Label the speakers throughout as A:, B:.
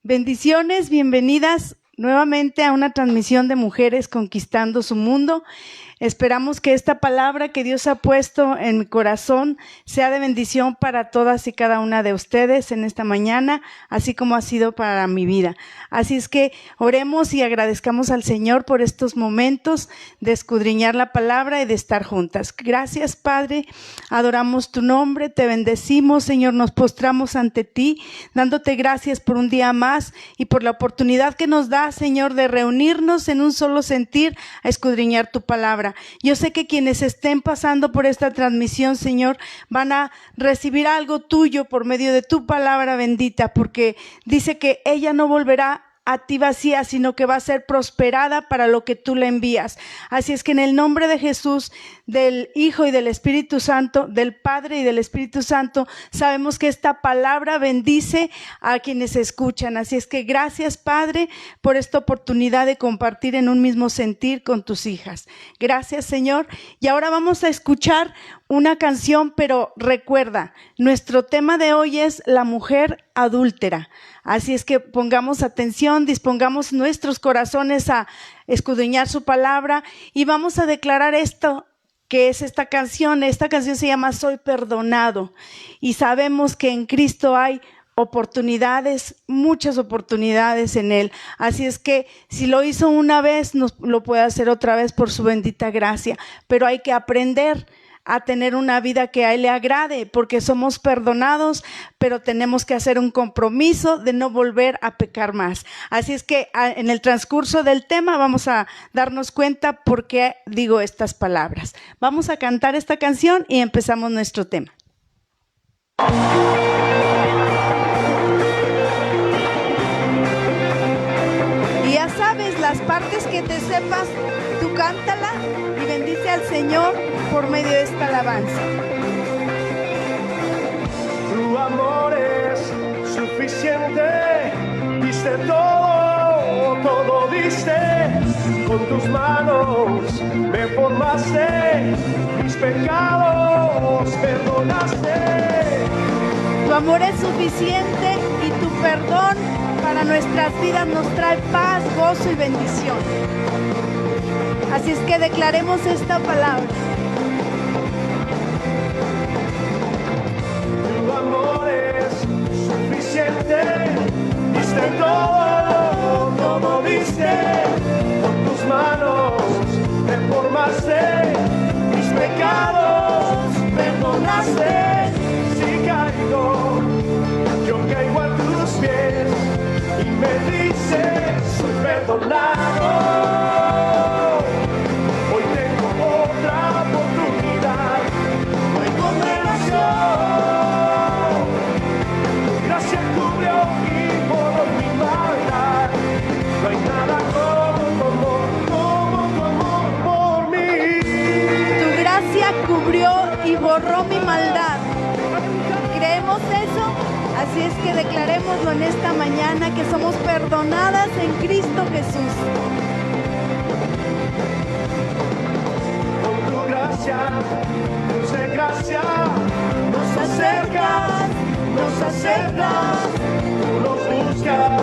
A: Bendiciones, bienvenidas nuevamente a una transmisión de Mujeres Conquistando su Mundo. Esperamos que esta palabra que Dios ha puesto en mi corazón sea de bendición para todas y cada una de ustedes en esta mañana, así como ha sido para mi vida. Así es que oremos y agradezcamos al Señor por estos momentos de escudriñar la palabra y de estar juntas. Gracias, Padre, adoramos tu nombre, te bendecimos, Señor, nos postramos ante ti, dándote gracias por un día más y por la oportunidad que nos da, Señor, de reunirnos en un solo sentir a escudriñar tu palabra. Yo sé que quienes estén pasando por esta transmisión, Señor, van a recibir algo tuyo por medio de tu palabra bendita, porque dice que ella no volverá a ti vacía, sino que va a ser prosperada para lo que tú le envías. Así es que en el nombre de Jesús, del Hijo y del Espíritu Santo, del Padre y del Espíritu Santo, sabemos que esta palabra bendice a quienes escuchan. Así es que gracias, Padre, por esta oportunidad de compartir en un mismo sentir con tus hijas. Gracias, Señor. Y ahora vamos a escuchar una canción, pero recuerda, nuestro tema de hoy es la mujer adúltera. Así es que pongamos atención, dispongamos nuestros corazones a escudriñar su palabra y vamos a declarar esto que es esta canción. Esta canción se llama Soy Perdonado y sabemos que en Cristo hay oportunidades, muchas oportunidades en Él. Así es que si lo hizo una vez, lo puede hacer otra vez por su bendita gracia, pero hay que aprender a tener una vida que a Él le agrade, porque somos perdonados, pero tenemos que hacer un compromiso de no volver a pecar más. Así es que en el transcurso del tema vamos a darnos cuenta por qué digo estas palabras. Vamos a cantar esta canción y empezamos nuestro tema. Y ya sabes, las partes que te sepas, tú cántala y bendice al Señor por medio de esta alabanza.
B: Tu amor es suficiente, diste todo diste, con tus manos me formaste, mis pecados perdonaste.
A: Tu amor es suficiente y tu perdón para nuestras vidas nos trae paz, gozo y bendición. Así es que declaremos esta palabra.
B: Tu amor es suficiente, diste todo diste, con tus manos me formaste, mis pecados perdonaste. Si caigo, yo caigo a tus pies y me dices, soy perdonado. Hoy tengo otra oportunidad, no hay condenación. Tu gracia cubrió y borró mi maldad. No hay nada como tu amor por mí.
A: Tu gracia cubrió y borró mi maldad. ¿Creemos eso? Así es que declarémoslo en esta mañana, que somos perdonadas en Cristo Jesús.
B: Con tu gracia, dulce gracia, nos acercas, tú nos buscas,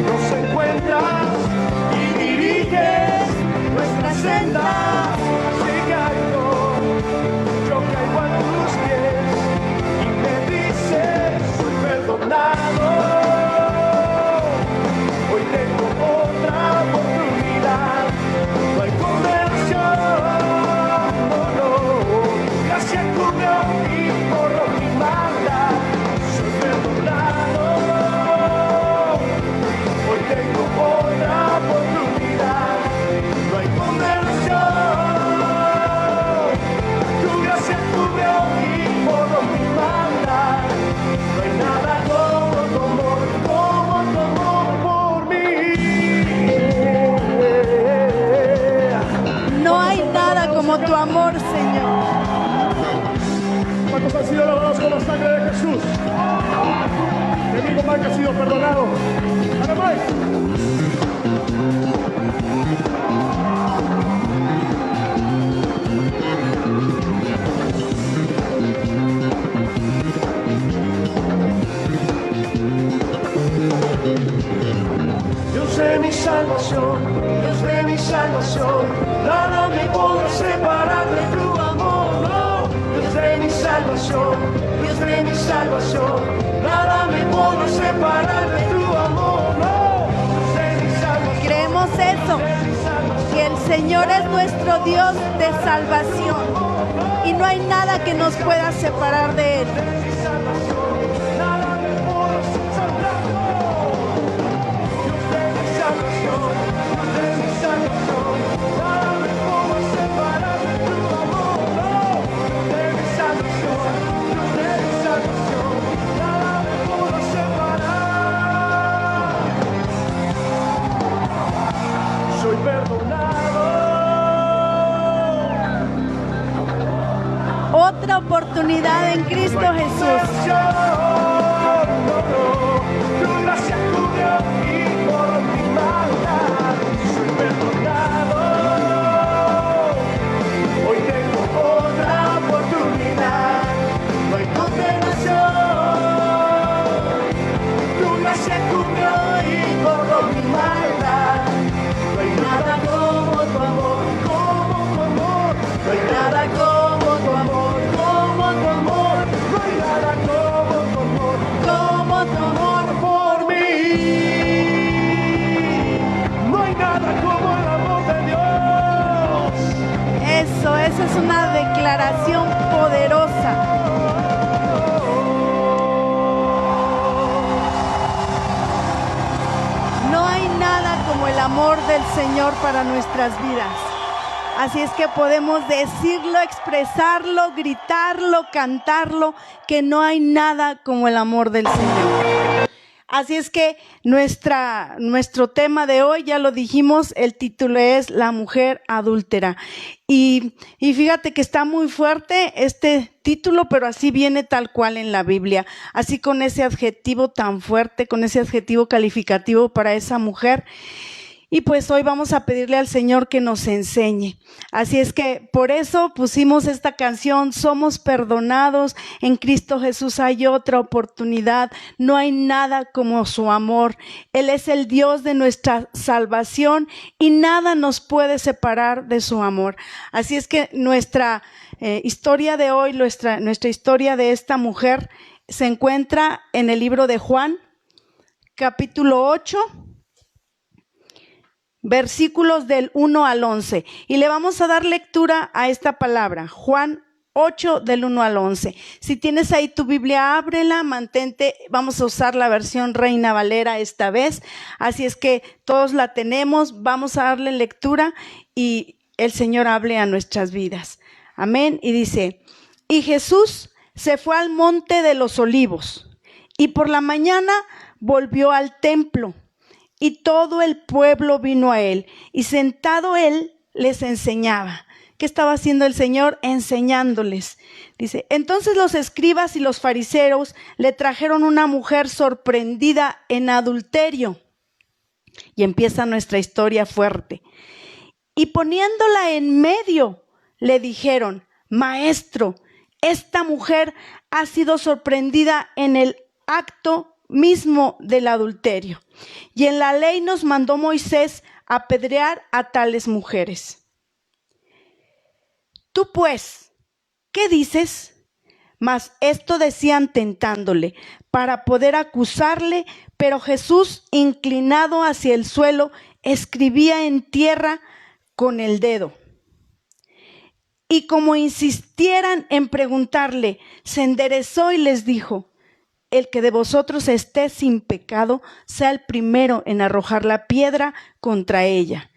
B: nos encuentras y diriges nuestra senda. Si caigo, yo caigo a tus pies y me dices, soy perdonado. Hoy tengo otra oportunidad, no hay condenación, no. Gracia cubrió y borró mi maldad, soy perdonado. Hoy tengo otra oportunidad, no hay condenación. Tu gracia cubrió y borró mi maldad, no hay nada como tu amor por mí.
A: No hay nada como tu amor, Señor.
B: ¿Cuántos han sido lavados con la sangre de Jesús? El mismo mal que ha sido perdonado. Además, salvación, Dios de mi salvación. Nada me podrá separar de tu amor, no, Dios de mi salvación.
A: Creemos eso, que el Señor es nuestro Dios de salvación y no hay nada que nos pueda separar de Él.
B: Nada me podrá separar, Dios de mi salvación, Dios de mi salvación. Nada me podrá separar de tu amor, no, Dios de mi salvación, Dios de mi salvación. Nada me podrá separar. Soy perdonado.
A: Otra oportunidad en Cristo Jesús.
B: Tu gracia cubrió y por mi maldad soy perdonado. Hoy tengo otra oportunidad, no hay condenación. Tu gracia cubrió y por mi maldad. No hay nada como tu amor, como tu amor. No hay nada como tu amor, como tu amor. No hay nada como tu amor, como tu amor por mí. No hay nada como el amor de Dios.
A: Esa es una declaración poderosa. No hay nada como el amor del Señor para nuestras vidas. Así es que podemos decirlo, expresarlo, gritarlo, cantarlo, que no hay nada como el amor del Señor. Así es que nuestro tema de hoy, ya lo dijimos, el título es La mujer adúltera. Y fíjate que está muy fuerte este título, pero así viene tal cual en la Biblia. Así con ese adjetivo tan fuerte, con ese adjetivo calificativo para esa mujer. Y pues hoy vamos a pedirle al Señor que nos enseñe. Así es que por eso pusimos esta canción, somos perdonados, en Cristo Jesús hay otra oportunidad, no hay nada como su amor. Él es el Dios de nuestra salvación y nada nos puede separar de su amor. Así es que nuestra historia de hoy, nuestra historia de esta mujer se encuentra en el libro de Juan, capítulo 8. Versículos del 1 al 11. Y le vamos a dar lectura a esta palabra. Juan 8 del 1 al 11. Si tienes ahí tu Biblia, ábrela, mantente. Vamos a usar la versión Reina Valera esta vez. Así es que todos la tenemos. Vamos a darle lectura y el Señor hable a nuestras vidas. Amén. Y dice, y Jesús se fue al monte de los olivos y por la mañana volvió al templo. Y todo el pueblo vino a él, y sentado él les enseñaba. ¿Qué estaba haciendo el Señor? Enseñándoles. Dice, entonces los escribas y los fariseos le trajeron una mujer sorprendida en adulterio. Y empieza nuestra historia fuerte. Y poniéndola en medio, le dijeron, Maestro, esta mujer ha sido sorprendida en el acto mismo del adulterio. Y en la ley nos mandó Moisés apedrear a tales mujeres. Tú pues, ¿qué dices? Mas esto decían tentándole, para poder acusarle, pero Jesús, inclinado hacia el suelo, escribía en tierra con el dedo. Y como insistieran en preguntarle, se enderezó y les dijo, el que de vosotros esté sin pecado, sea el primero en arrojar la piedra contra ella.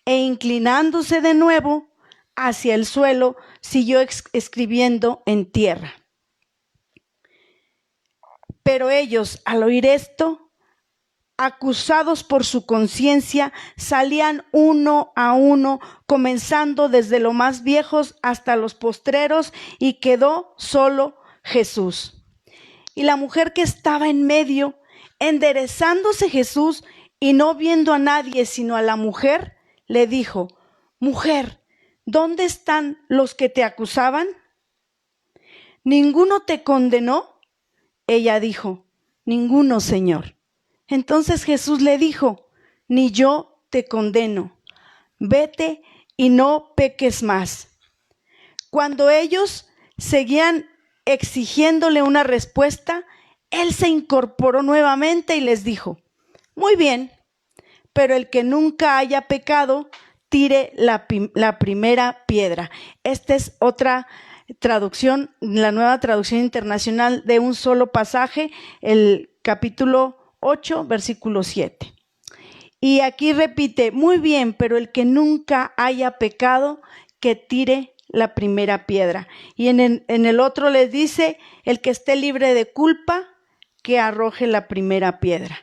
A: E inclinándose de nuevo hacia el suelo, siguió escribiendo en tierra. Pero ellos, al oír esto, acusados por su conciencia, salían uno a uno, comenzando desde los más viejos hasta los postreros, y quedó solo Jesús. Y la mujer que estaba en medio, enderezándose Jesús y no viendo a nadie sino a la mujer, le dijo, Mujer, ¿dónde están los que te acusaban? ¿Ninguno te condenó? Ella dijo, Ninguno, Señor. Entonces Jesús le dijo, Ni yo te condeno. Vete y no peques más. Cuando ellos seguían exigiéndole una respuesta, él se incorporó nuevamente y les dijo: muy bien, pero el que nunca haya pecado, tire la primera piedra. Esta es otra traducción, la Nueva Traducción Internacional, de un solo pasaje, el capítulo 8, versículo 7. Y aquí repite: muy bien, pero el que nunca haya pecado, que tire la primera piedra. Y en el otro les dice: el que esté libre de culpa, que arroje la primera piedra.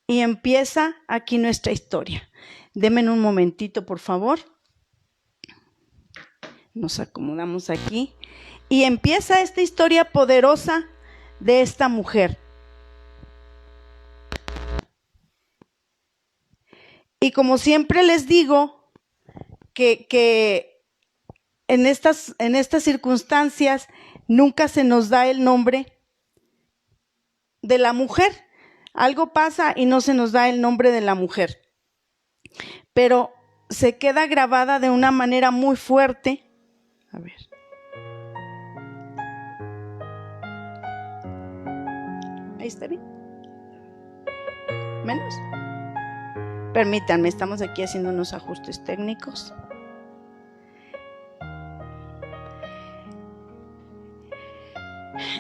A: Y empieza aquí nuestra historia. Denme un momentito, por favor. Nos acomodamos aquí. Y empieza esta historia poderosa de esta mujer. Y como siempre les digo, que en estas circunstancias nunca se nos da el nombre de la mujer. Algo pasa y no se nos da el nombre de la mujer. Pero se queda grabada de una manera muy fuerte. A ver. Ahí está bien. Menos. Permítanme, estamos aquí haciendo unos ajustes técnicos.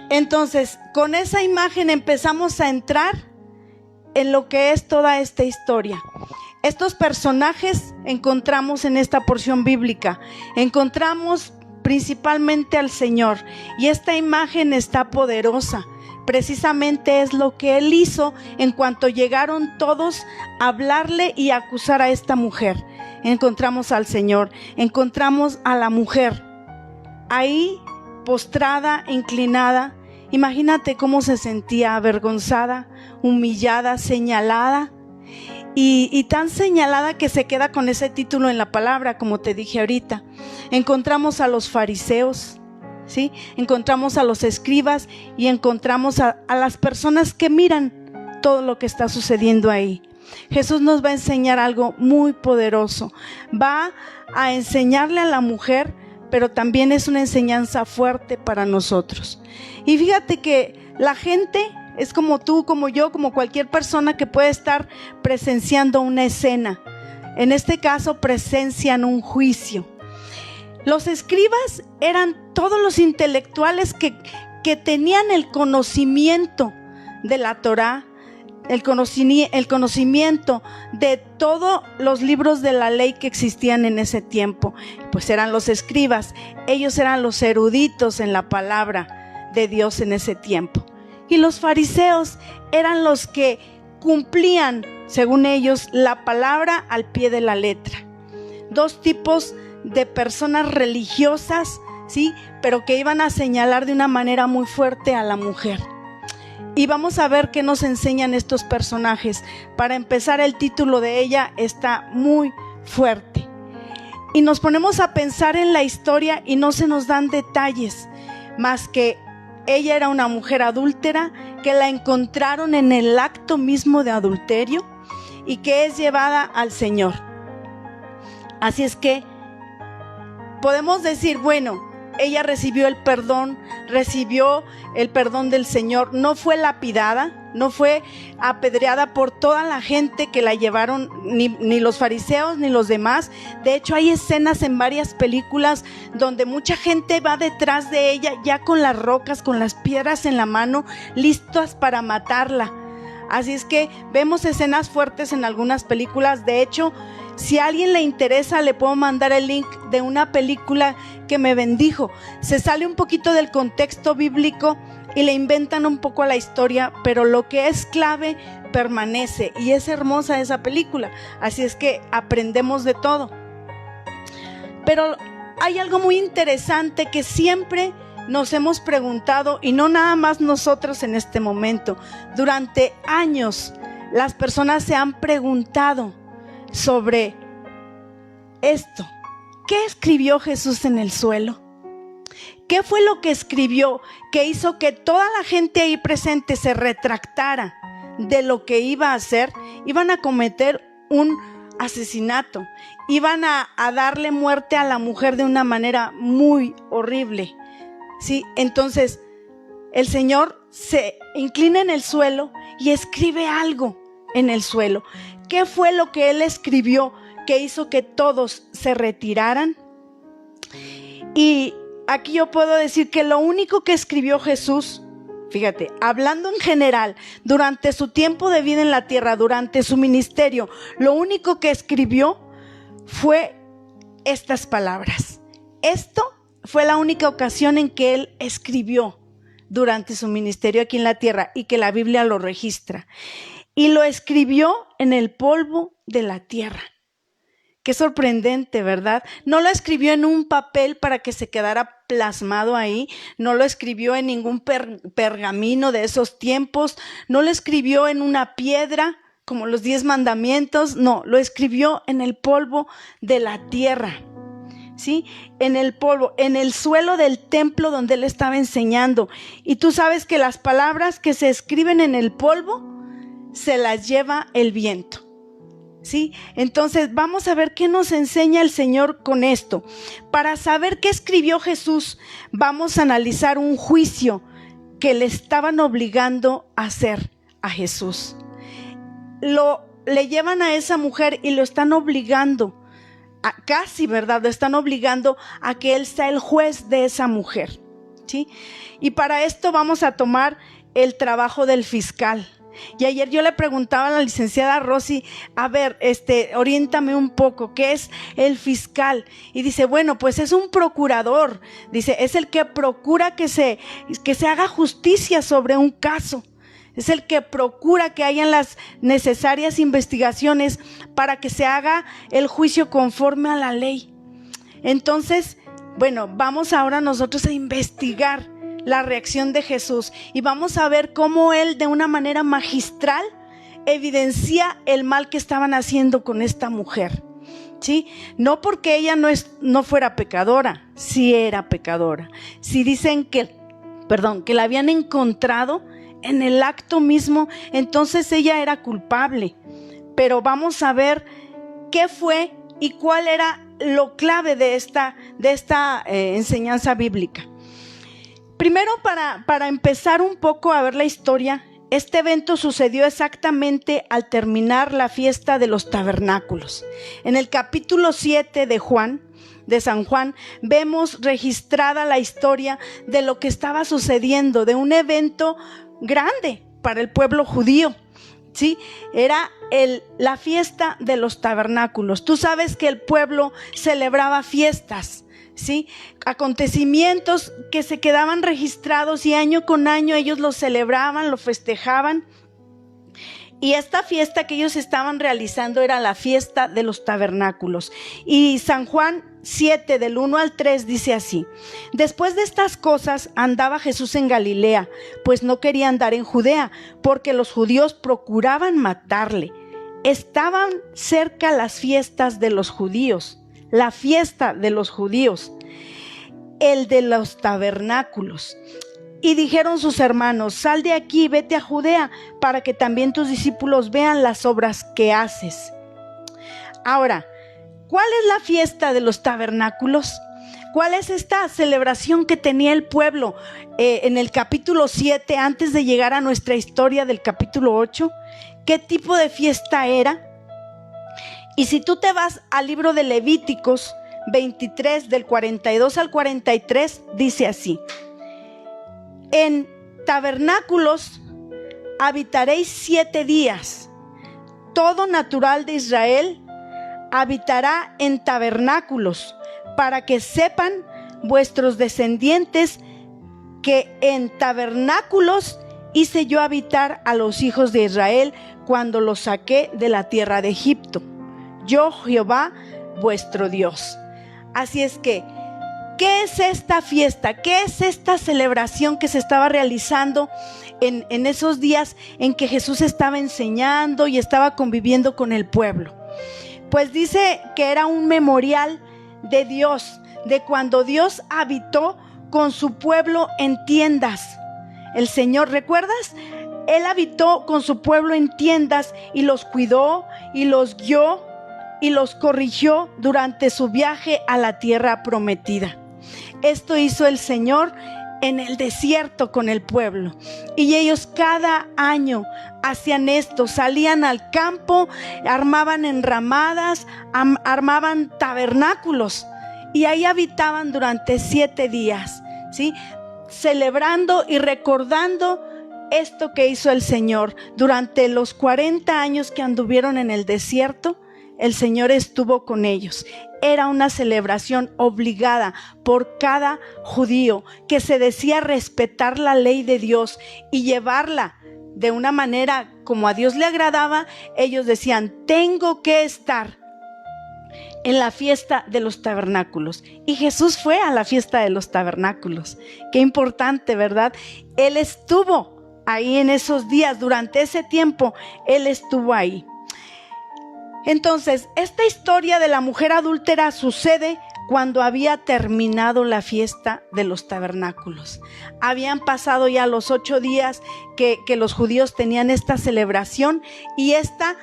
A: Entonces, con esa imagen empezamos a entrar en lo que es toda esta historia. Estos personajes encontramos en esta porción bíblica. Encontramos principalmente al Señor. Y esta imagen está poderosa. Precisamente es lo que Él hizo en cuanto llegaron todos a hablarle y a acusar a esta mujer. Encontramos al Señor, encontramos a la mujer ahí postrada, inclinada. Imagínate cómo se sentía: avergonzada, humillada, señalada. Y tan señalada que se queda con ese título en la palabra, como te dije ahorita. Encontramos a los fariseos, ¿sí? Encontramos a los escribas y encontramos a las personas que miran todo lo que está sucediendo ahí. Jesús nos va a enseñar algo muy poderoso. Va a enseñarle a la mujer, pero también es una enseñanza fuerte para nosotros. Y fíjate que la gente es como tú, como yo, como cualquier persona que puede estar presenciando una escena. En este caso, presencian un juicio. Los escribas eran todos los intelectuales que tenían el conocimiento de la Torá, el conocimiento de todos los libros de la ley que existían en ese tiempo. Pues eran los escribas, ellos eran los eruditos en la palabra de Dios en ese tiempo. Y los fariseos eran los que cumplían, según ellos, la palabra al pie de la letra. Dos tipos de personas religiosas, ¿sí? Pero que iban a señalar de una manera muy fuerte a la mujer. Y vamos a ver qué nos enseñan estos personajes. Para empezar, el título de ella está muy fuerte. Y nos ponemos a pensar en la historia y no se nos dan detalles, más que ella era una mujer adúltera, que la encontraron en el acto mismo de adulterio y que es llevada al Señor. Así es que podemos decir, bueno, ella recibió el perdón del Señor, no fue lapidada, no fue apedreada por toda la gente que la llevaron, ni los fariseos ni los demás. De hecho, hay escenas en varias películas donde mucha gente va detrás de ella ya con las rocas, con las piedras en la mano, listas para matarla. Así es que vemos escenas fuertes en algunas películas. De hecho, si a alguien le interesa, le puedo mandar el link de una película que me bendijo. Se sale un poquito del contexto bíblico y le inventan un poco a la historia, pero lo que es clave permanece, y es hermosa esa película. Así es que aprendemos de todo. Pero hay algo muy interesante que siempre nos hemos preguntado, y no nada más nosotros en este momento. Durante años las personas se han preguntado sobre esto. ¿Qué escribió Jesús en el suelo? ¿Qué fue lo que escribió que hizo que toda la gente ahí presente se retractara de lo que iba a hacer? Iban a cometer un asesinato, iban a darle muerte a la mujer de una manera muy horrible, ¿sí? Entonces, el Señor se inclina en el suelo y escribe algo en el suelo. ¿Qué fue lo que Él escribió que hizo que todos se retiraran? Y aquí yo puedo decir que lo único que escribió Jesús, fíjate, hablando en general, durante su tiempo de vida en la tierra, durante su ministerio, lo único que escribió fue estas palabras. Esto fue la única ocasión en que Él escribió durante su ministerio aquí en la tierra y que la Biblia lo registra. Y lo escribió en el polvo de la tierra. Qué sorprendente, ¿verdad? No lo escribió en un papel para que se quedara plasmado ahí, no lo escribió en ningún pergamino de esos tiempos, no lo escribió en una piedra como los 10 mandamientos, no, lo escribió en el polvo de la tierra, ¿sí? En el polvo, en el suelo del templo donde Él estaba enseñando. Y tú sabes que las palabras que se escriben en el polvo se las lleva el viento. ¿Sí? Entonces vamos a ver qué nos enseña el Señor con esto. Para saber qué escribió Jesús, vamos a analizar un juicio que le estaban obligando a hacer a Jesús. Le llevan a esa mujer y lo están obligando, casi, ¿verdad? Lo están obligando a que Él sea el juez de esa mujer, ¿sí? Y para esto vamos a tomar el trabajo del fiscal. Y ayer yo le preguntaba a la licenciada Rosy, a ver, oriéntame un poco, ¿qué es el fiscal? Y dice, bueno, pues es un procurador, dice, es el que procura que se haga justicia sobre un caso, es el que procura que hayan las necesarias investigaciones para que se haga el juicio conforme a la ley. Entonces, bueno, vamos ahora nosotros a investigar la reacción de Jesús y vamos a ver cómo Él de una manera magistral evidencia el mal que estaban haciendo con esta mujer, ¿sí? No porque ella no fuera pecadora, sí era pecadora. Sí dicen que la habían encontrado en el acto mismo, entonces ella era culpable. Pero vamos a ver qué fue y cuál era lo clave de esta enseñanza bíblica. Primero, para empezar un poco a ver la historia, este evento sucedió exactamente al terminar la fiesta de los tabernáculos. En el capítulo 7 de San Juan, vemos registrada la historia de lo que estaba sucediendo, de un evento grande para el pueblo judío, ¿sí? Era la fiesta de los tabernáculos. Tú sabes que el pueblo celebraba fiestas, ¿sí? Acontecimientos que se quedaban registrados y año con año ellos lo celebraban, lo festejaban. Y esta fiesta que ellos estaban realizando era la fiesta de los tabernáculos. Y San Juan 7 del 1 al 3 dice así: después de estas cosas andaba Jesús en Galilea, pues no quería andar en Judea, porque los judíos procuraban matarle. Estaban cerca las fiestas de los judíos, la fiesta de los judíos, el de los tabernáculos. Y dijeron sus hermanos: sal de aquí, vete a Judea, para que también tus discípulos vean las obras que haces. Ahora, ¿cuál es la fiesta de los tabernáculos? ¿Cuál es esta celebración que tenía el pueblo en el capítulo 7, antes de llegar a nuestra historia del capítulo 8? ¿Qué tipo de fiesta era? Y si tú te vas al libro de Levíticos 23, del 42 al 43, dice así: en tabernáculos habitaréis 7 días. Todo natural de Israel habitará en tabernáculos, para que sepan vuestros descendientes que en tabernáculos hice yo habitar a los hijos de Israel cuando los saqué de la tierra de Egipto. Yo, Jehová, vuestro Dios. Así es que, ¿qué es esta fiesta? ¿Qué es esta celebración que se estaba realizando en esos días en que Jesús estaba enseñando y estaba conviviendo con el pueblo? Pues dice que era un memorial de Dios, de cuando Dios habitó con su pueblo en tiendas. El Señor, ¿recuerdas? Él habitó con su pueblo en tiendas y los cuidó y los guió y los corrigió durante su viaje a la tierra prometida. Esto hizo el Señor en el desierto con el pueblo. Y ellos cada año hacían esto, salían al campo, armaban enramadas, armaban tabernáculos y ahí habitaban durante 7 días, ¿sí? Celebrando y recordando esto que hizo el Señor. Durante los 40 años que anduvieron en el desierto, el Señor estuvo con ellos. Era una celebración obligada por cada judío que se decía respetar la ley de Dios y llevarla de una manera como a Dios le agradaba. Ellos decían, tengo que estar en la fiesta de los tabernáculos. Y Jesús fue a la fiesta de los tabernáculos. Qué importante, ¿verdad? Él estuvo ahí en esos días, durante ese tiempo, Él estuvo ahí. Entonces, esta historia de la mujer adúltera sucede cuando había terminado la fiesta de los tabernáculos. Habían pasado ya los 8 días que los judíos tenían esta celebración, y esta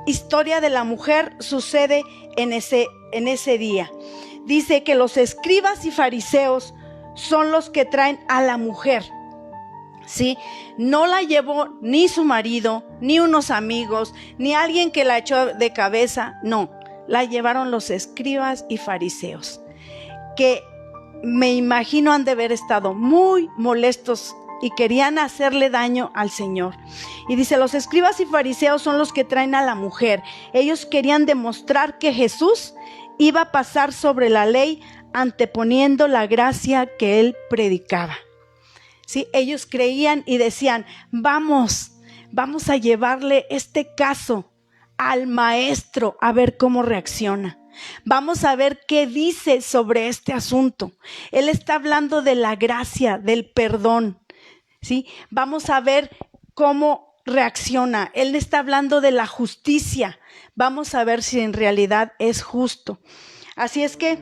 A: historia de la mujer sucede en ese día. Dice que los escribas y fariseos son los que traen a la mujer. ¿Sí? No la llevó ni su marido, ni unos amigos, ni alguien que la echó de cabeza. No, la llevaron los escribas y fariseos, que me imagino han de haber estado muy molestos y querían hacerle daño al Señor. Y dice, los escribas y fariseos son los que traen a la mujer. Ellos querían demostrar que Jesús iba a pasar sobre la ley, anteponiendo la gracia que él predicaba. ¿Sí? Ellos creían y decían, vamos a llevarle este caso al maestro a ver cómo reacciona. Vamos a ver qué dice sobre este asunto. Él está hablando de la gracia, del perdón, ¿sí? Vamos a ver cómo reacciona. Él está hablando de la justicia. Vamos a ver si en realidad es justo. Así es que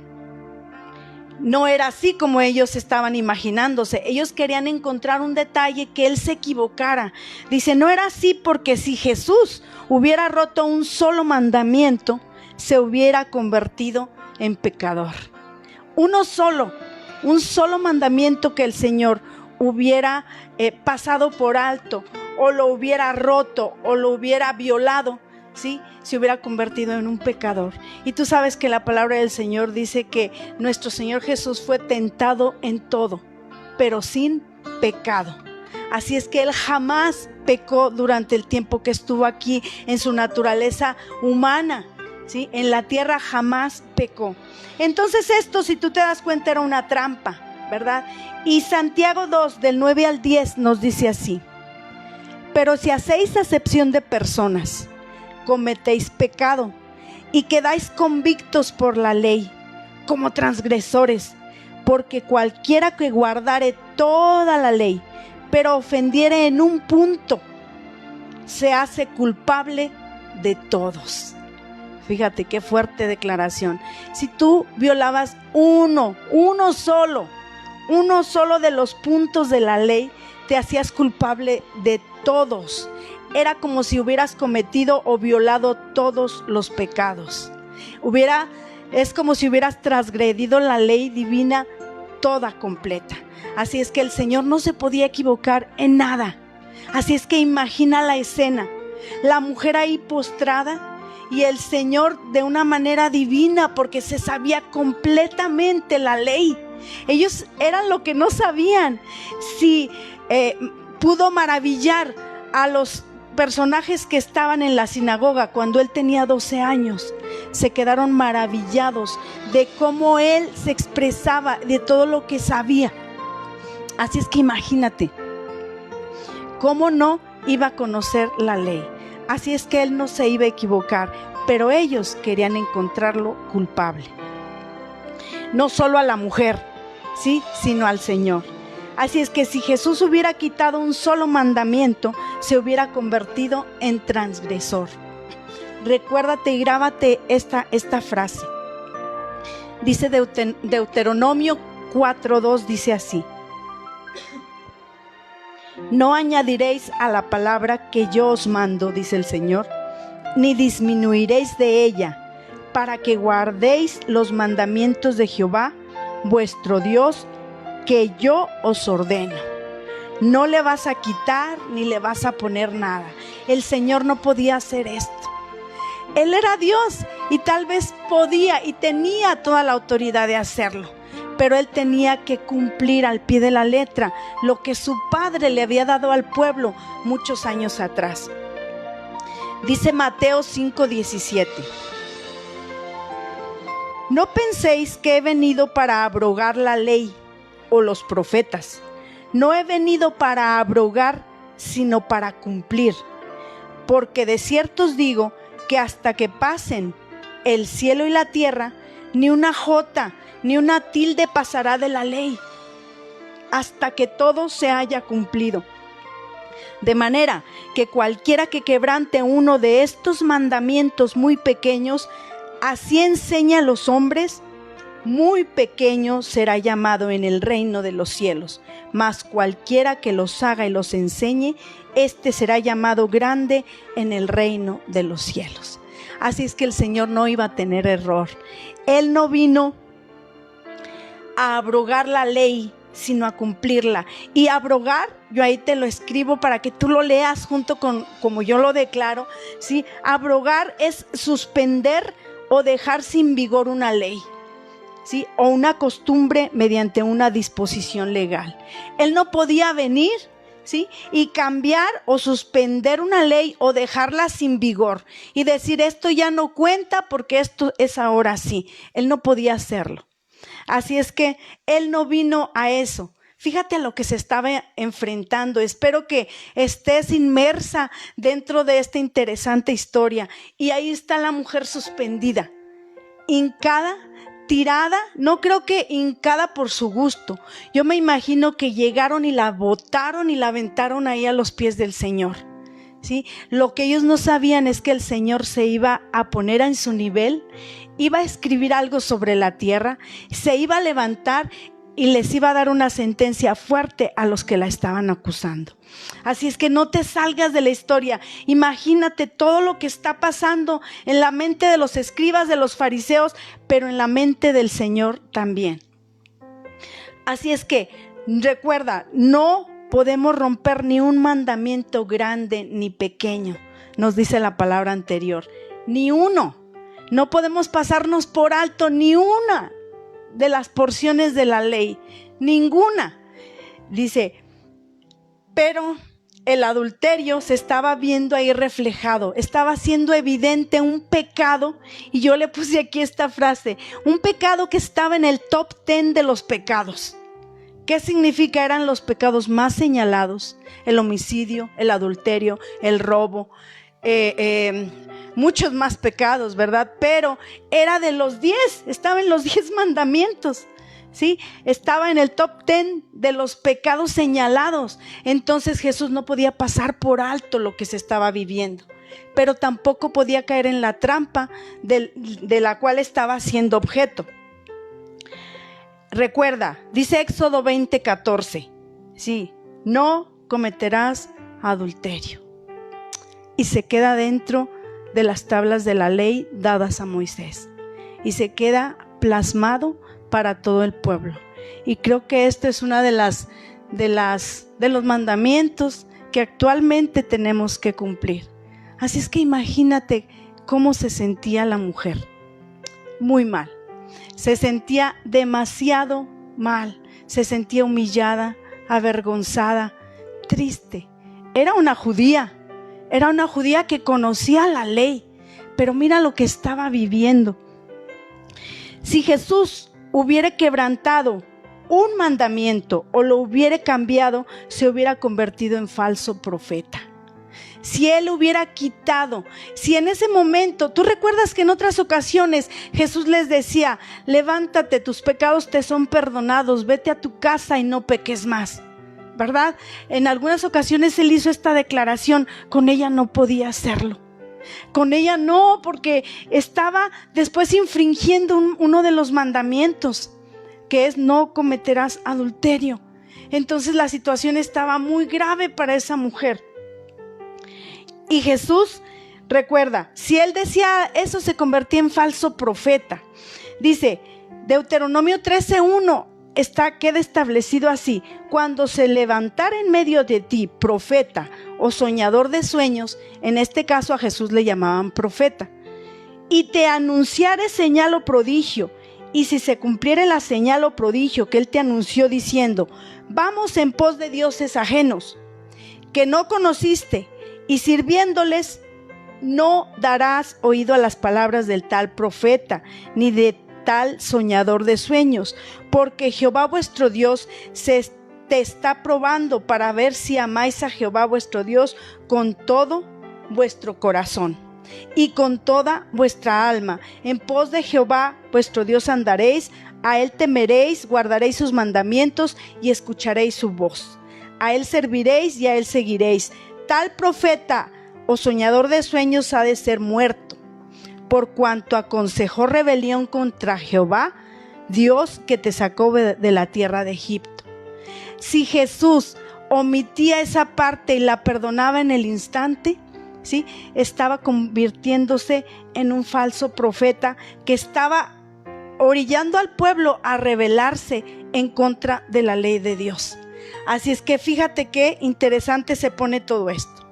A: no era así como ellos estaban imaginándose. Ellos querían encontrar un detalle que él se equivocara. Dice, no era así porque si Jesús hubiera roto un solo mandamiento, se hubiera convertido en pecador. Un solo mandamiento que el Señor hubiera pasado por alto, o lo hubiera roto, o lo hubiera violado, ¿sí? Se hubiera convertido en un pecador. Y tú sabes que la palabra del Señor dice que nuestro Señor Jesús fue tentado en todo, pero sin pecado. Así es que Él jamás pecó durante el tiempo que estuvo aquí en su naturaleza humana, ¿sí? En la tierra jamás pecó. Entonces esto, si tú te das cuenta, era una trampa, ¿verdad? Y Santiago 2, del 9 al 10 nos dice así: pero si hacéis acepción de personas, cometéis pecado y quedáis convictos por la ley como transgresores, porque cualquiera que guardare toda la ley, pero ofendiere en un punto, se hace culpable de todos. Fíjate qué fuerte declaración. Si tú violabas uno solo de los puntos de la ley, te hacías culpable de todos. Era como si hubieras cometido o violado todos los pecados. Es como si hubieras transgredido la ley divina toda completa. Así es que el Señor no se podía equivocar en nada. Así es que imagina la escena, la mujer ahí postrada y el Señor de una manera divina, porque se sabía completamente la ley. Ellos eran lo que no sabían. Si pudo maravillar a los personajes que estaban en la sinagoga cuando él tenía 12 años, se quedaron maravillados de cómo él se expresaba, de todo lo que sabía. Así es que imagínate, cómo no iba a conocer la ley. Así es que él no se iba a equivocar, pero ellos querían encontrarlo culpable. No solo a la mujer, ¿sí?, sino al Señor. Así es que si Jesús hubiera quitado un solo mandamiento, se hubiera convertido en transgresor. Recuérdate y grábate esta frase. Dice Deuteronomio 4:2, dice así: no añadiréis a la palabra que yo os mando, dice el Señor, ni disminuiréis de ella, para que guardéis los mandamientos de Jehová, vuestro Dios, que yo os ordeno. No le vas a quitar ni le vas a poner nada. El Señor no podía hacer esto. Él era Dios y tal vez podía y tenía toda la autoridad de hacerlo, pero Él tenía que cumplir al pie de la letra lo que su Padre le había dado al pueblo muchos años atrás. Dice Mateo 5:17: no penséis que he venido para abrogar la ley o los profetas. No he venido para abrogar, sino para cumplir. Porque de cierto os digo que hasta que pasen el cielo y la tierra, ni una jota ni una tilde pasará de la ley, hasta que todo se haya cumplido. De manera que cualquiera que quebrante uno de estos mandamientos muy pequeños, así enseña a los hombres, muy pequeño será llamado en el reino de los cielos. Mas cualquiera que los haga y los enseñe, este será llamado grande en el reino de los cielos. Así es que el Señor no iba a tener error. Él no vino a abrogar la ley, sino a cumplirla. Y abrogar, yo ahí te lo escribo para que tú lo leas junto con como yo lo declaro, ¿sí? Abrogar es suspender o dejar sin vigor una ley, ¿sí? O una costumbre mediante una disposición legal. Él no podía venir, ¿sí? Y cambiar o suspender una ley o dejarla sin vigor y decir esto ya no cuenta porque esto es ahora sí. Él no podía hacerlo. Así es que Él no vino a eso. Fíjate a lo que se estaba enfrentando. Espero que estés inmersa dentro de esta interesante historia. Y ahí está la mujer suspendida, hincada, tirada. No creo que hincada por su gusto. Yo me imagino que llegaron y la botaron y la aventaron ahí a los pies del Señor, ¿sí? Lo que ellos no sabían es que el Señor se iba a poner en su nivel, iba a escribir algo sobre la tierra, se iba a levantar y les iba a dar una sentencia fuerte a los que la estaban acusando. Así es que no te salgas de la historia. Imagínate todo lo que está pasando en la mente de los escribas, de los fariseos, pero en la mente del Señor también. Así es que recuerda, no podemos romper ni un mandamiento grande ni pequeño, nos dice la palabra anterior, ni uno. No podemos pasarnos por alto ni una de las porciones de la ley, ninguna. Dice, pero el adulterio se estaba viendo ahí reflejado, estaba siendo evidente un pecado, y yo le puse aquí esta frase, un pecado que estaba en el top 10 de los pecados. ¿Qué significa? Eran los pecados más señalados: el homicidio, el adulterio, el robo, muchos más pecados, ¿verdad? Pero era de los 10, estaba en los 10 mandamientos, ¿sí? Estaba en el top 10 de los pecados señalados. Entonces Jesús no podía pasar por alto lo que se estaba viviendo, pero tampoco podía caer en la trampa de la cual estaba siendo objeto. Recuerda, dice Éxodo 20:14, sí, no cometerás adulterio. Y se queda dentro de las tablas de la ley dadas a Moisés. Y se queda plasmado para todo el pueblo. Y creo que esto es una de los mandamientos que actualmente tenemos que cumplir. Así es que imagínate cómo se sentía la mujer. Muy mal. Se sentía demasiado mal. Se sentía humillada, avergonzada, triste. Era una judía que conocía la ley, pero mira lo que estaba viviendo. Si Jesús hubiera quebrantado un mandamiento o lo hubiera cambiado, se hubiera convertido en falso profeta. Si Él hubiera quitado, si en ese momento, tú recuerdas que en otras ocasiones Jesús les decía, levántate, tus pecados te son perdonados, vete a tu casa y no peques más, ¿verdad? En algunas ocasiones Él hizo esta declaración. Con ella no podía hacerlo. Con ella no, porque estaba después infringiendo uno de los mandamientos, que es no cometerás adulterio. Entonces la situación estaba muy grave para esa mujer. Y Jesús, recuerda, si Él decía eso, se convertía en falso profeta. Dice Deuteronomio 13:1, queda establecido así: cuando se levantara en medio de ti profeta o soñador de sueños, en este caso a Jesús le llamaban profeta, y te anunciare señal o prodigio, y si se cumpliere la señal o prodigio que él te anunció diciendo: vamos en pos de dioses ajenos que no conociste, y sirviéndoles no darás oído a las palabras del tal profeta, ni de tal soñador de sueños, porque Jehová vuestro Dios te está probando para ver si amáis a Jehová vuestro Dios con todo vuestro corazón y con toda vuestra alma. En pos de Jehová vuestro Dios andaréis, a él temeréis, guardaréis sus mandamientos y escucharéis su voz. A él serviréis y a él seguiréis. Tal profeta o soñador de sueños ha de ser muerto, por cuanto aconsejó rebelión contra Jehová, Dios que te sacó de la tierra de Egipto. Si Jesús omitía esa parte y la perdonaba en el instante, ¿sí?, estaba convirtiéndose en un falso profeta que estaba orillando al pueblo a rebelarse en contra de la ley de Dios. Así es que fíjate qué interesante se pone todo esto.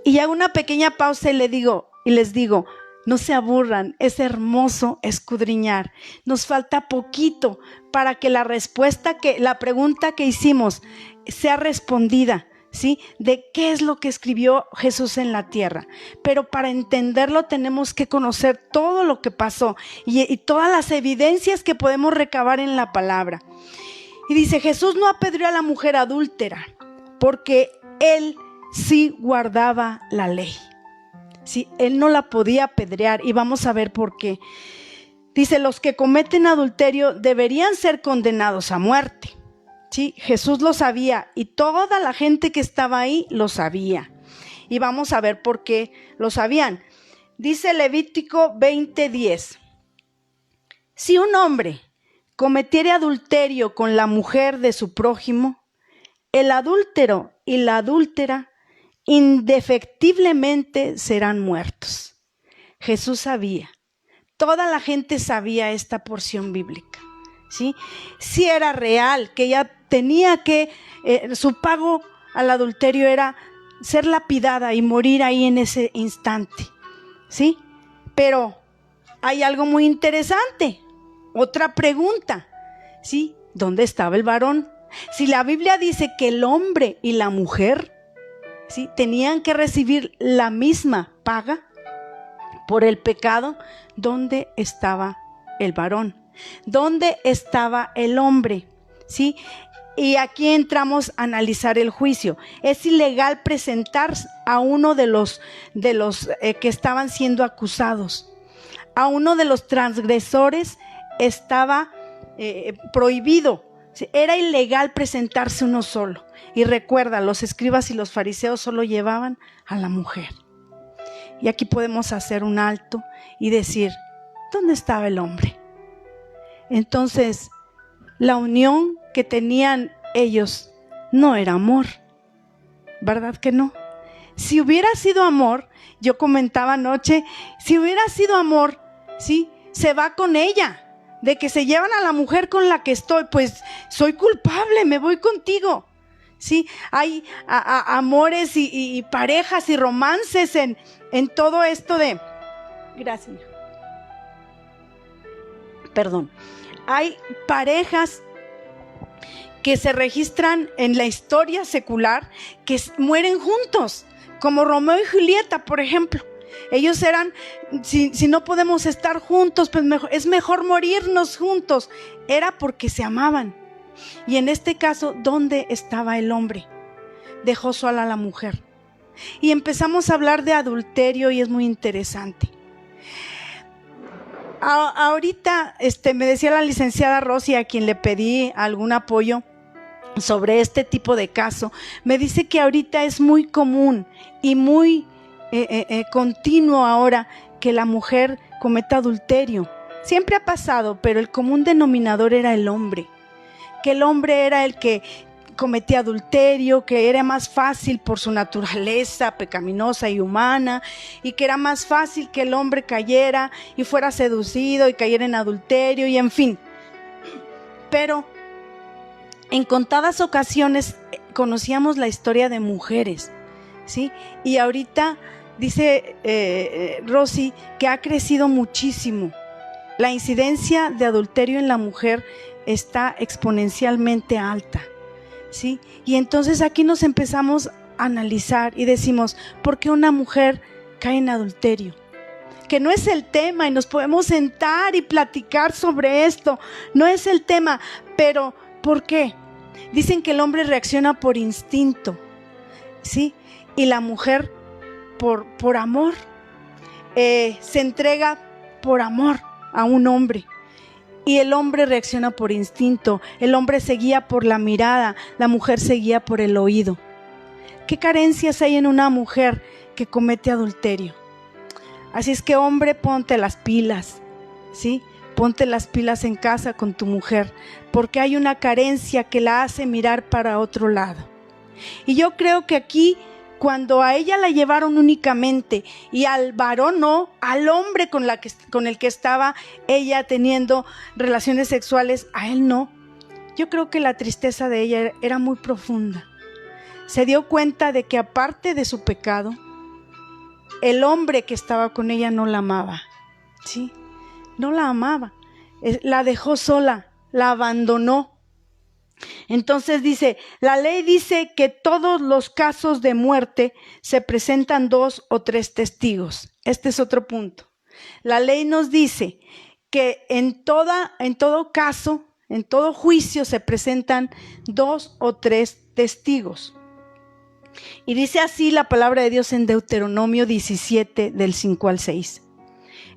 A: Y hago una pequeña pausa y les digo, no se aburran, es hermoso escudriñar. Nos falta poquito para que la pregunta que hicimos sea respondida, ¿sí?, de qué es lo que escribió Jesús en la tierra. Pero para entenderlo tenemos que conocer todo lo que pasó y todas las evidencias que podemos recabar en la palabra. Y dice: Jesús no apedreó a la mujer adúltera, porque él sí guardaba la ley. Sí, él no la podía apedrear, y vamos a ver por qué. Dice: los que cometen adulterio deberían ser condenados a muerte. Sí, Jesús lo sabía y toda la gente que estaba ahí lo sabía. Y vamos a ver por qué lo sabían. Dice Levítico 20:10: si un hombre cometiere adulterio con la mujer de su prójimo, el adúltero y la adúltera indefectiblemente serán muertos. Jesús sabía, toda la gente sabía esta porción bíblica, ¿sí? Si era real, que ella tenía que, su pago al adulterio era ser lapidada y morir ahí en ese instante, ¿sí? Pero hay algo muy interesante, otra pregunta, ¿sí? ¿Dónde estaba el varón? Si la Biblia dice que el hombre y la mujer, ¿sí?, tenían que recibir la misma paga por el pecado, ¿dónde estaba el varón? ¿Dónde estaba el hombre? ¿Sí? Y aquí entramos a analizar el juicio. Es ilegal presentar a uno de los que estaban siendo acusados. A uno de los transgresores estaba prohibido. Era ilegal presentarse uno solo. Y recuerda, los escribas y los fariseos solo llevaban a la mujer. Y aquí podemos hacer un alto y decir: ¿dónde estaba el hombre? Entonces, la unión que tenían ellos no era amor, ¿verdad que no? Si hubiera sido amor, yo comentaba anoche, si hubiera sido amor, ¿sí?, se va con ella. De que se llevan a la mujer con la que estoy, pues soy culpable, me voy contigo. Sí, hay amores y parejas y romances en todo esto de... Gracias. Perdón. Hay parejas que se registran en la historia secular que mueren juntos, como Romeo y Julieta, por ejemplo. Ellos eran, si no podemos estar juntos, pues es mejor morirnos juntos. Era porque se amaban. Y en este caso, ¿dónde estaba el hombre? Dejó sola a la mujer. Y empezamos a hablar de adulterio y es muy interesante. Ahorita me decía la licenciada Rosy, a quien le pedí algún apoyo sobre este tipo de caso, me dice que ahorita es muy común y muy continuo ahora que la mujer cometa adulterio. Siempre ha pasado, pero el común denominador era el hombre, que el hombre era el que cometía adulterio, que era más fácil por su naturaleza pecaminosa y humana, y que era más fácil que el hombre cayera y fuera seducido y cayera en adulterio, y en fin. Pero en contadas ocasiones conocíamos la historia de mujeres, ¿sí? Y ahorita dice Rosy que ha crecido muchísimo. La incidencia de adulterio en la mujer está exponencialmente alta, ¿sí? Y entonces aquí nos empezamos a analizar y decimos, ¿por qué una mujer cae en adulterio? Que no es el tema y nos podemos sentar y platicar sobre esto, no es el tema, pero ¿por qué? Dicen que el hombre reacciona por instinto, ¿sí? Y la mujer por amor, se entrega por amor a un hombre. Y el hombre reacciona por instinto, el hombre se guía por la mirada, la mujer se guía por el oído. ¿Qué carencias hay en una mujer que comete adulterio? Así es que, hombre, ponte las pilas, ¿sí? Ponte las pilas en casa con tu mujer, porque hay una carencia que la hace mirar para otro lado. Y yo creo que aquí, cuando a ella la llevaron únicamente y al varón no, al hombre con el que estaba ella teniendo relaciones sexuales, a él no, yo creo que la tristeza de ella era muy profunda. Se dio cuenta de que aparte de su pecado, el hombre que estaba con ella no la amaba, ¿sí? No la amaba, la dejó sola, la abandonó. Entonces dice, la ley dice que todos los casos de muerte se presentan 2 o 3 testigos. Este es otro punto. La ley nos dice que en todo caso, en todo juicio se presentan 2 o 3 testigos. Y dice así la palabra de Dios en Deuteronomio 17, del 5 al 6.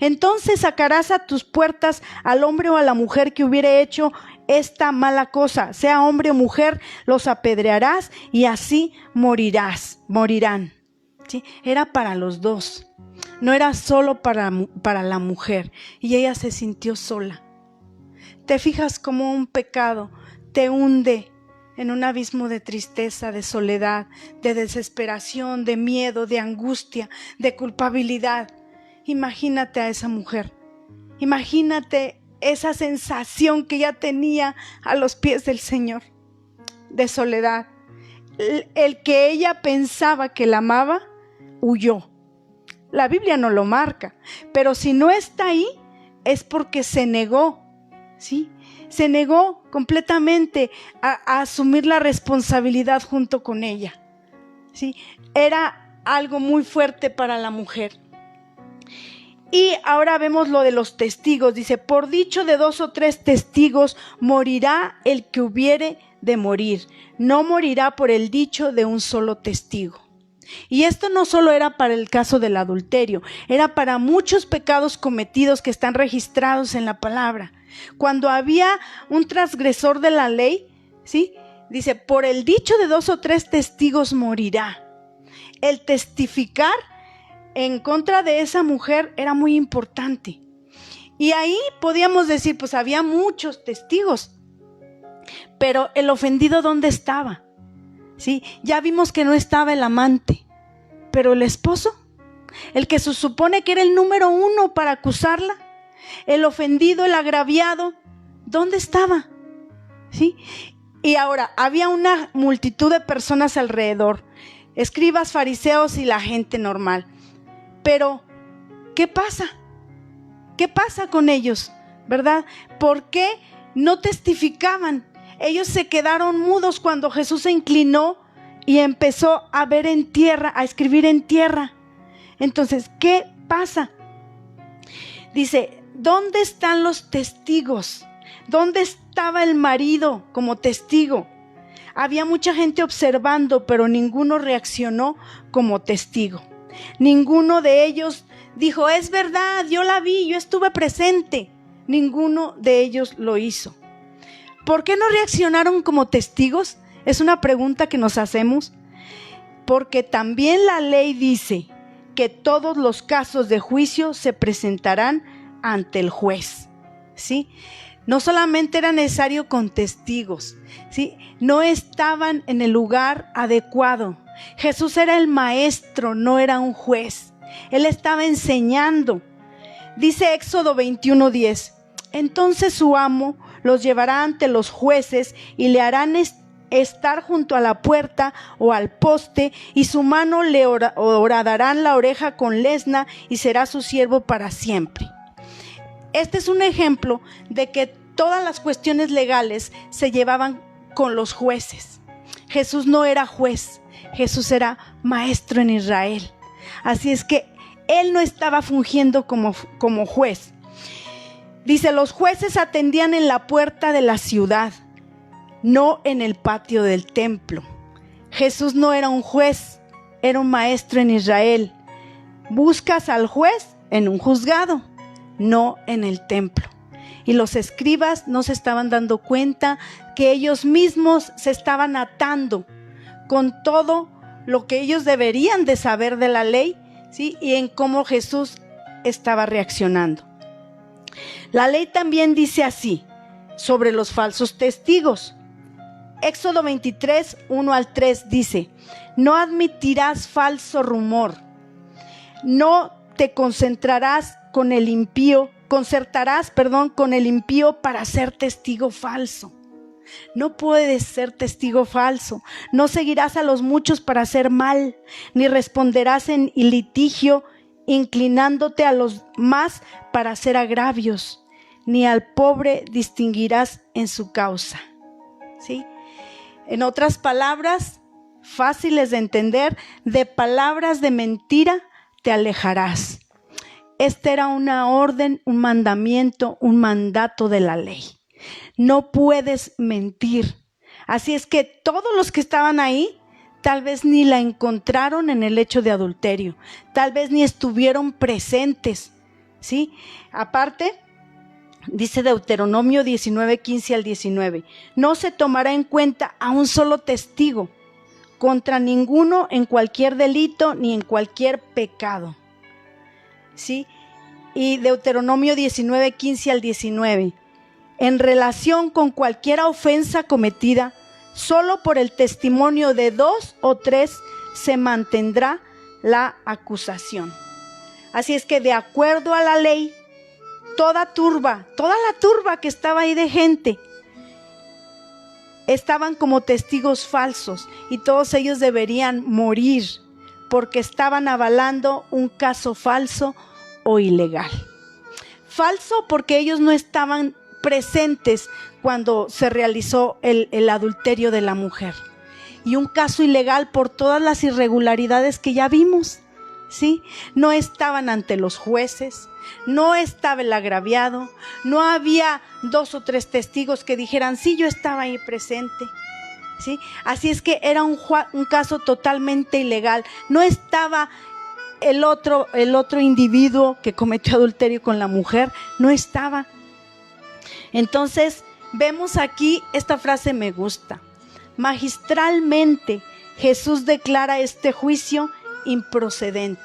A: Entonces sacarás a tus puertas al hombre o a la mujer que hubiere hecho esta mala cosa, sea hombre o mujer, los apedrearás y así morirán. ¿Sí? Era para los dos, no era solo para la mujer, y ella se sintió sola. ¿Te fijas cómo un pecado te hunde en un abismo de tristeza, de soledad, de desesperación, de miedo, de angustia, de culpabilidad? Imagínate a esa mujer, imagínate esa sensación que ella tenía a los pies del Señor, de soledad. El que ella pensaba que la amaba, huyó. La Biblia no lo marca, pero si no está ahí, es porque se negó, ¿sí? Se negó completamente a asumir la responsabilidad junto con ella, ¿sí? Era algo muy fuerte para la mujer. Y ahora vemos lo de los testigos. Dice, por dicho de 2 o 3 testigos morirá el que hubiere de morir. No morirá por el dicho de un solo testigo. Y esto no solo era para el caso del adulterio, era para muchos pecados cometidos que están registrados en la palabra. Cuando había un transgresor de la ley, ¿sí? Dice, por el dicho de 2 o 3 testigos morirá. El testificar en contra de esa mujer era muy importante. Y ahí podíamos decir, pues había muchos testigos, pero el ofendido, ¿dónde estaba? ¿Sí? Ya vimos que no estaba el amante, pero el esposo, el que se supone que era el número 1 para acusarla, el ofendido, el agraviado, ¿dónde estaba? ¿Sí? Y ahora, había una multitud de personas alrededor, escribas, fariseos y la gente normal. Pero, ¿qué pasa? ¿Qué pasa con ellos? ¿Verdad? ¿Por qué no testificaban? Ellos se quedaron mudos cuando Jesús se inclinó y empezó a ver en tierra, a escribir en tierra. Entonces, ¿qué pasa? Dice, ¿dónde están los testigos? ¿Dónde estaba el marido como testigo? Había mucha gente observando, pero ninguno reaccionó como testigo. Ninguno de ellos dijo, es verdad, yo la vi, yo estuve presente. Ninguno de ellos lo hizo. ¿Por qué no reaccionaron como testigos? Es una pregunta que nos hacemos. Porque también la ley dice que todos los casos de juicio se presentarán ante el juez, ¿sí? No solamente era necesario con testigos, ¿sí? No estaban en el lugar adecuado. Jesús era el maestro, no era un juez. Él estaba enseñando. Dice Éxodo 21:10. Entonces su amo los llevará ante los jueces y le harán estar junto a la puerta o al poste, y su mano le horadarán la oreja con lesna, y será su siervo para siempre. Este es un ejemplo de que todas las cuestiones legales se llevaban con los jueces. Jesús no era juez, Jesús era maestro en Israel. Así es que él no estaba fungiendo como juez. Dice, los jueces atendían en la puerta de la ciudad, no en el patio del templo. Jesús no era un juez, era un maestro en Israel. Buscas al juez en un juzgado, no en el templo. Y los escribas no se estaban dando cuenta que ellos mismos se estaban atando con todo lo que ellos deberían de saber de la ley, ¿sí? Y en cómo Jesús estaba reaccionando. La ley también dice así sobre los falsos testigos. Éxodo 23, 1 al 3 dice: no admitirás falso rumor, no te concertarás con el impío para ser testigo falso. No puedes ser testigo falso. No seguirás a los muchos para hacer mal, ni responderás en litigio inclinándote a los más para hacer agravios, ni al pobre distinguirás en su causa. ¿Sí? En otras palabras, fáciles de entender, de palabras de mentira te alejarás. Esta era una orden, un mandamiento, un mandato de la ley. No puedes mentir. Así es que todos los que estaban ahí tal vez ni la encontraron en el hecho de adulterio, tal vez ni estuvieron presentes, ¿sí? Aparte, dice Deuteronomio 19, 15 al 19, no se tomará en cuenta a un solo testigo contra ninguno en cualquier delito ni en cualquier pecado, ¿sí? Y Deuteronomio 19, 15 al 19, en relación con cualquier ofensa cometida, solo por el testimonio de 2 o 3 se mantendrá la acusación. Así es que de acuerdo a la ley, toda la turba que estaba ahí de gente, estaban como testigos falsos y todos ellos deberían morir porque estaban avalando un caso falso o ilegal. Falso porque ellos no estaban presentes cuando se realizó el adulterio de la mujer, y un caso ilegal por todas las irregularidades que ya vimos, ¿sí? No estaban ante los jueces, no estaba el agraviado, no había 2 o 3 testigos que dijeran sí, yo estaba ahí presente, ¿sí? Así es que era un caso totalmente ilegal. No estaba el otro individuo que cometió adulterio con la mujer, no estaba. Entonces vemos aquí, esta frase me gusta: magistralmente Jesús declara este juicio improcedente.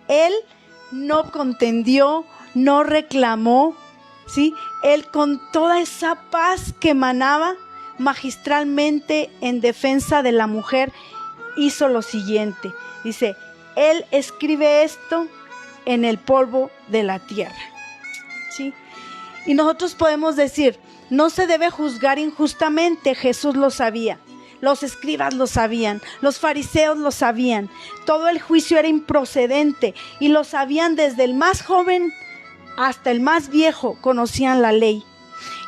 A: Él no contendió, no reclamó, ¿sí? Él, con toda esa paz que emanaba, magistralmente en defensa de la mujer, hizo lo siguiente. Dice, él escribe esto en el polvo de la tierra, ¿sí? Y nosotros podemos decir, no se debe juzgar injustamente. Jesús lo sabía, los escribas lo sabían, los fariseos lo sabían. Todo el juicio era improcedente y lo sabían desde el más joven hasta el más viejo, conocían la ley.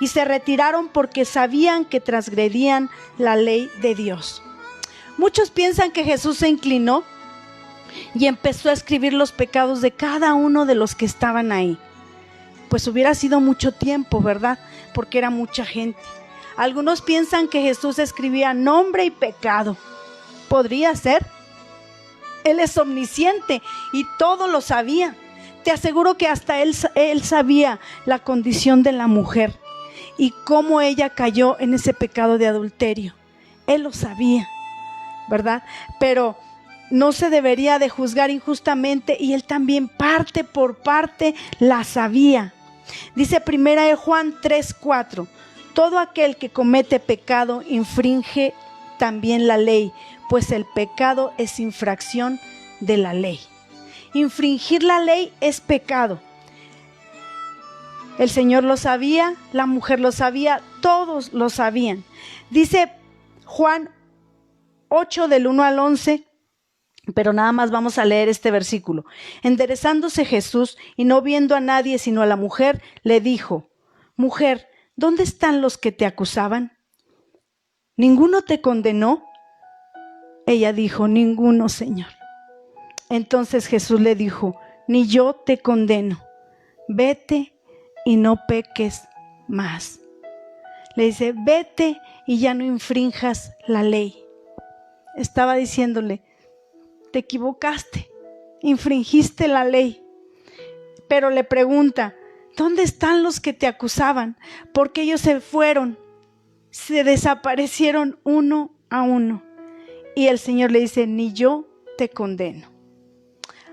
A: Y se retiraron porque sabían que transgredían la ley de Dios. Muchos piensan que Jesús se inclinó y empezó a escribir los pecados de cada uno de los que estaban ahí. Pues hubiera sido mucho tiempo, ¿verdad? Porque era mucha gente. Algunos piensan que Jesús escribía nombre y pecado. ¿Podría ser? Él es omnisciente y todo lo sabía. Te aseguro que hasta él sabía la condición de la mujer y cómo ella cayó en ese pecado de adulterio. Él lo sabía, ¿verdad? Pero no se debería de juzgar injustamente, y él también parte por parte la sabía. Dice 1 Juan 3:4, todo aquel que comete pecado infringe también la ley, pues el pecado es infracción de la ley. Infringir la ley es pecado. El Señor lo sabía, la mujer lo sabía, todos lo sabían. Dice Juan 8 del 1 al 11, pero nada más vamos a leer este versículo. Enderezándose Jesús y no viendo a nadie sino a la mujer, le dijo: Mujer, ¿dónde están los que te acusaban? ¿Ninguno te condenó? Ella dijo: Ninguno, Señor. Entonces Jesús le dijo: Ni yo te condeno. Vete y no peques más. Le dice: vete y ya no infrinjas la ley. Estaba diciéndole: te equivocaste, infringiste la ley. Pero le pregunta: ¿dónde están los que te acusaban? Porque ellos se fueron, se desaparecieron uno a uno. Y el Señor le dice: ni yo te condeno.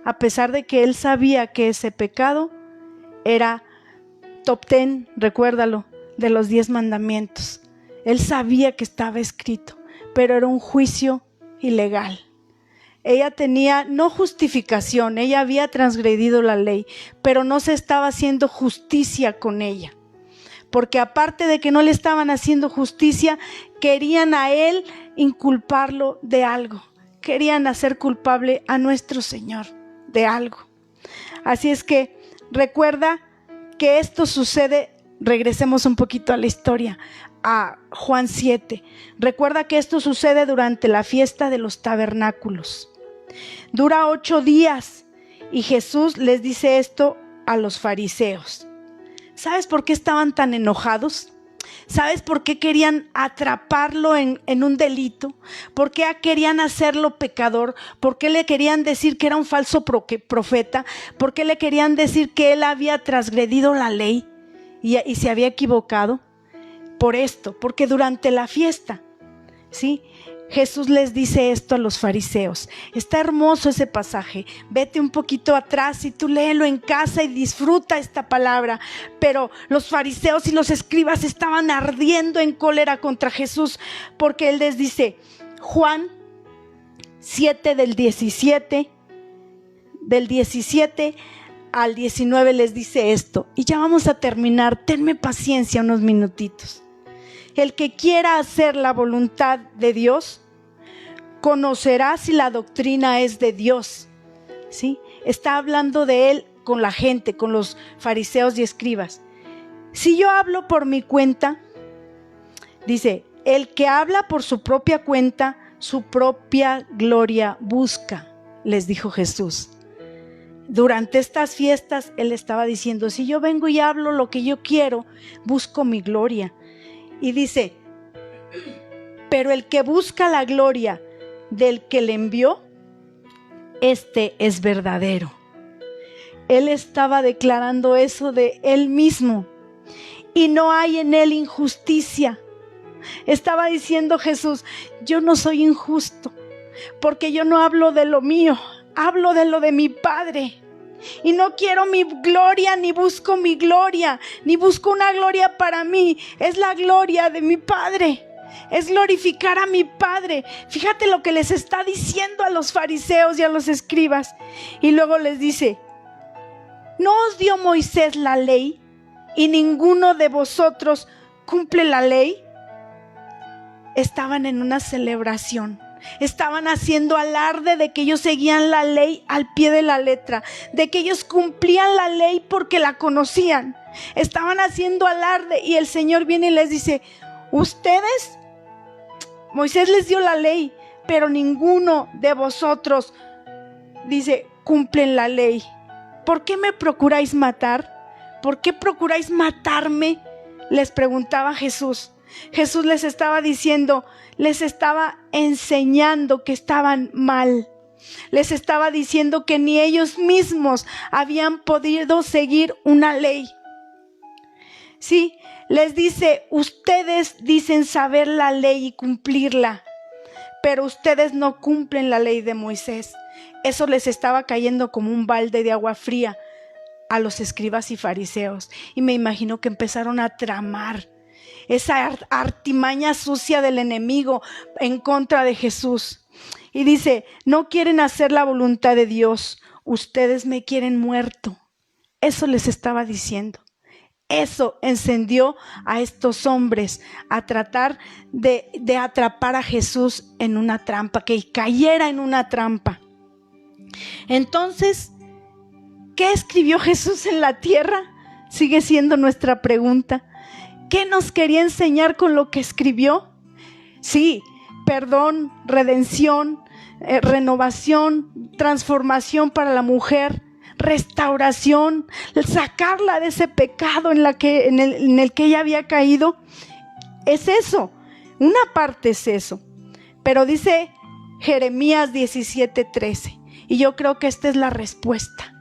A: A pesar de que él sabía que ese pecado era top 10, recuérdalo, de los 10 mandamientos. Él sabía que estaba escrito, pero era un juicio ilegal. Ella tenía no justificación, ella había transgredido la ley, pero no se estaba haciendo justicia con ella. Porque aparte de que no le estaban haciendo justicia, querían a él inculparlo de algo. Querían hacer culpable a nuestro Señor de algo. Así es que recuerda que esto sucede. Regresemos un poquito a la historia, a Juan 7. Recuerda que esto sucede durante la fiesta de los tabernáculos. Dura 8 días y Jesús les dice esto a los fariseos. ¿Sabes por qué estaban tan enojados? ¿Sabes por qué querían atraparlo en un delito? ¿Por qué querían hacerlo pecador? ¿Por qué le querían decir que era un falso profeta? ¿Por qué le querían decir que él había transgredido la ley y se había equivocado? Por esto, porque durante la fiesta, ¿sí?, Jesús les dice esto a los fariseos. Está hermoso ese pasaje. Vete un poquito atrás y tú léelo en casa y disfruta esta palabra. Pero los fariseos y los escribas estaban ardiendo en cólera contra Jesús, porque él les dice, Juan 7 del 17 al 19 les dice esto. Y ya vamos a terminar. Tenme paciencia unos minutitos. El que quiera hacer la voluntad de Dios conocerá si la doctrina es de Dios. ¿Sí? Está hablando de él con la gente, con los fariseos y escribas. Si yo hablo por mi cuenta, dice, el que habla por su propia cuenta, su propia gloria busca, les dijo Jesús. Durante estas fiestas él estaba diciendo, si yo vengo y hablo lo que yo quiero, busco mi gloria. Y dice, pero el que busca la gloria del que le envió, este es verdadero. Él estaba declarando eso de él mismo. Y no hay en él injusticia. Estaba diciendo Jesús, yo no soy injusto, porque yo no hablo de lo mío, hablo de lo de mi Padre. Y no quiero mi gloria, ni busco mi gloria, ni busco una gloria para mí. Es la gloria de mi Padre. Es glorificar a mi Padre. Fíjate lo que les está diciendo a los fariseos y a los escribas. Y luego les dice, ¿no os dio Moisés la ley y ninguno de vosotros cumple la ley? Estaban en una celebración. Estaban haciendo alarde de que ellos seguían la ley al pie de la letra, de que ellos cumplían la ley porque la conocían. Estaban haciendo alarde y el Señor viene y les dice, ustedes, Moisés les dio la ley, pero ninguno de vosotros, dice, cumplen la ley. ¿Por qué me procuráis matar? ¿Por qué procuráis matarme? Les preguntaba Jesús. Jesús les estaba diciendo, les estaba enseñando que estaban mal. Les estaba diciendo que ni ellos mismos habían podido seguir una ley. Sí, les dice, ustedes dicen saber la ley y cumplirla, pero ustedes no cumplen la ley de Moisés. Eso les estaba cayendo como un balde de agua fría a los escribas y fariseos. Y me imagino que empezaron a tramar esa artimaña sucia del enemigo en contra de Jesús. Y dice, no quieren hacer la voluntad de Dios, ustedes me quieren muerto. Eso les estaba diciendo. Eso encendió a estos hombres a tratar de atrapar a Jesús en una trampa, que cayera en una trampa. Entonces, ¿qué escribió Jesús en la tierra? Sigue siendo nuestra pregunta. ¿Qué nos quería enseñar con lo que escribió? Sí, perdón, redención, renovación, transformación para la mujer, restauración, sacarla de ese pecado en el que ella había caído. Es eso, una parte es eso. Pero dice Jeremías 17:13, y yo creo que esta es la respuesta.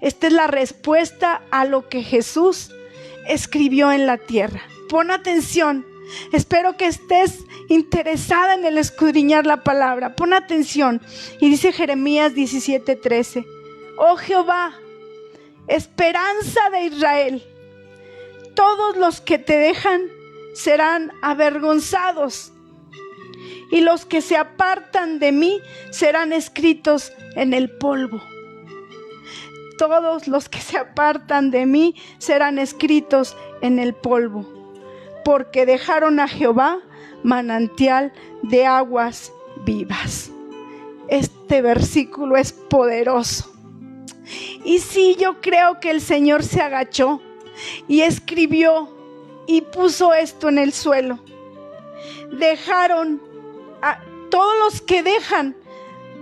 A: Esta es la respuesta a lo que Jesús escribió en la tierra. Pon atención. Espero que estés interesada en el escudriñar la palabra. Pon atención. Y dice Jeremías 17:13. Oh Jehová, esperanza de Israel, todos los que te dejan serán avergonzados, y los que se apartan de mí serán escritos en el polvo. Todos los que se apartan de mí serán escritos en el polvo, porque dejaron a Jehová manantial de aguas vivas. Este versículo es poderoso. Y sí, yo creo que el Señor se agachó y escribió y puso esto en el suelo. Todos los que dejan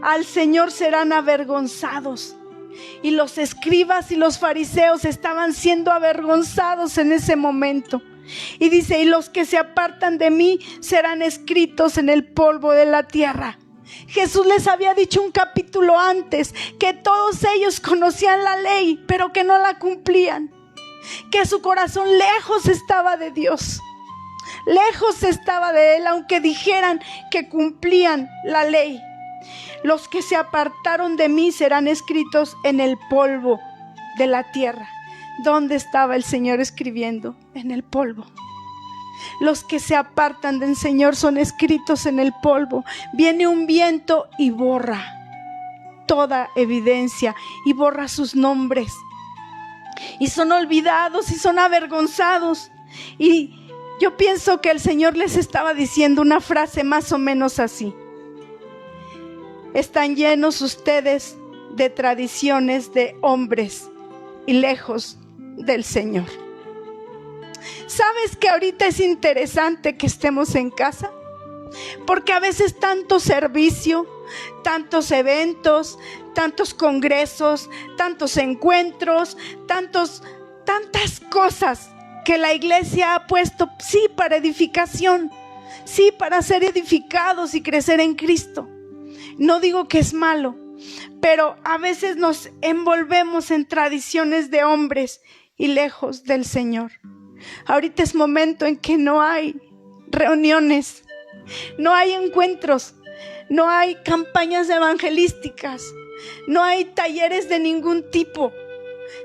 A: al Señor serán avergonzados. Y los escribas y los fariseos estaban siendo avergonzados en ese momento. Y dice, y los que se apartan de mí serán escritos en el polvo de la tierra. Jesús les había dicho un capítulo antes que todos ellos conocían la ley, pero que no la cumplían. Que su corazón lejos estaba de Dios. Lejos estaba de Él, aunque dijeran que cumplían la ley. Los que se apartaron de mí serán escritos en el polvo de la tierra. ¿Dónde estaba el Señor escribiendo? En el polvo. Los que se apartan del Señor son escritos en el polvo. Viene un viento y borra toda evidencia y borra sus nombres. Y son olvidados y son avergonzados. Y yo pienso que el Señor les estaba diciendo una frase más o menos así. Están llenos ustedes de tradiciones de hombres y lejos del Señor. ¿Sabes que ahorita es interesante que estemos en casa? Porque a veces tanto servicio, tantos eventos, tantos congresos, tantos encuentros, tantas cosas que la iglesia ha puesto, sí, para edificación, sí, para ser edificados y crecer en Cristo. No digo que es malo, pero a veces nos envolvemos en tradiciones de hombres y lejos del Señor. Ahorita es momento en que no hay reuniones, no hay encuentros, no hay campañas evangelísticas, no hay talleres de ningún tipo,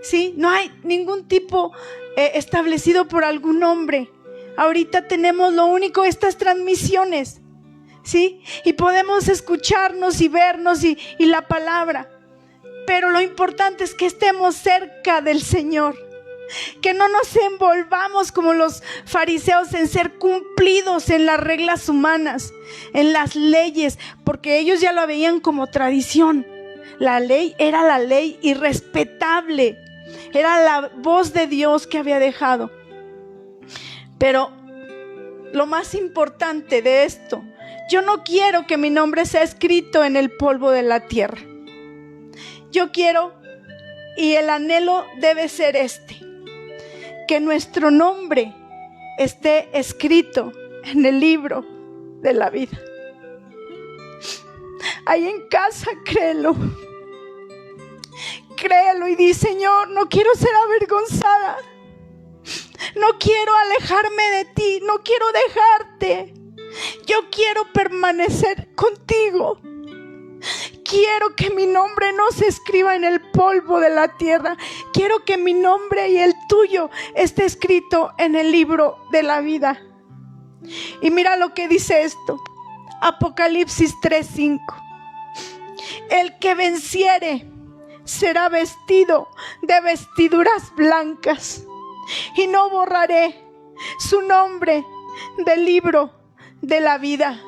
A: ¿sí? No hay ningún tipo establecido por algún hombre. Ahorita tenemos lo único, estas transmisiones, ¿sí? Y podemos escucharnos y vernos y la palabra. Pero lo importante es que estemos cerca del Señor. Que no nos envolvamos como los fariseos en ser cumplidos en las reglas humanas, en las leyes, porque ellos ya lo veían como tradición. La ley era la ley irrespetable, era la voz de Dios que había dejado. Pero lo más importante de esto, yo no quiero que mi nombre sea escrito en el polvo de la tierra. Yo quiero, y el anhelo debe ser este, que nuestro nombre esté escrito en el libro de la vida. Ahí en casa, créelo y di, Señor, no quiero ser avergonzada, no quiero alejarme de ti, no quiero dejarte, yo quiero permanecer contigo. Quiero que mi nombre no se escriba en el polvo de la tierra. Quiero que mi nombre y el tuyo esté escrito en el libro de la vida. Y mira lo que dice esto. Apocalipsis 3:5. El que venciere será vestido de vestiduras blancas, y no borraré su nombre del libro de la vida,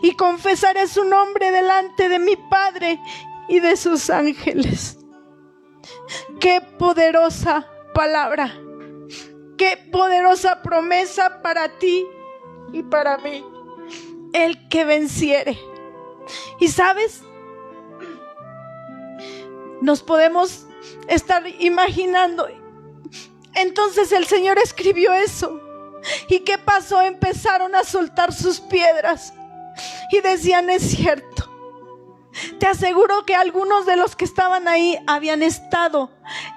A: y confesaré su nombre delante de mi Padre y de sus ángeles. Qué poderosa palabra, qué poderosa promesa para ti y para mí. El que venciere. Y sabes, nos podemos estar imaginando, entonces el Señor escribió eso. ¿Y qué pasó? Empezaron a soltar sus piedras y decían: es cierto. Te aseguro que algunos de los que estaban ahí habían estado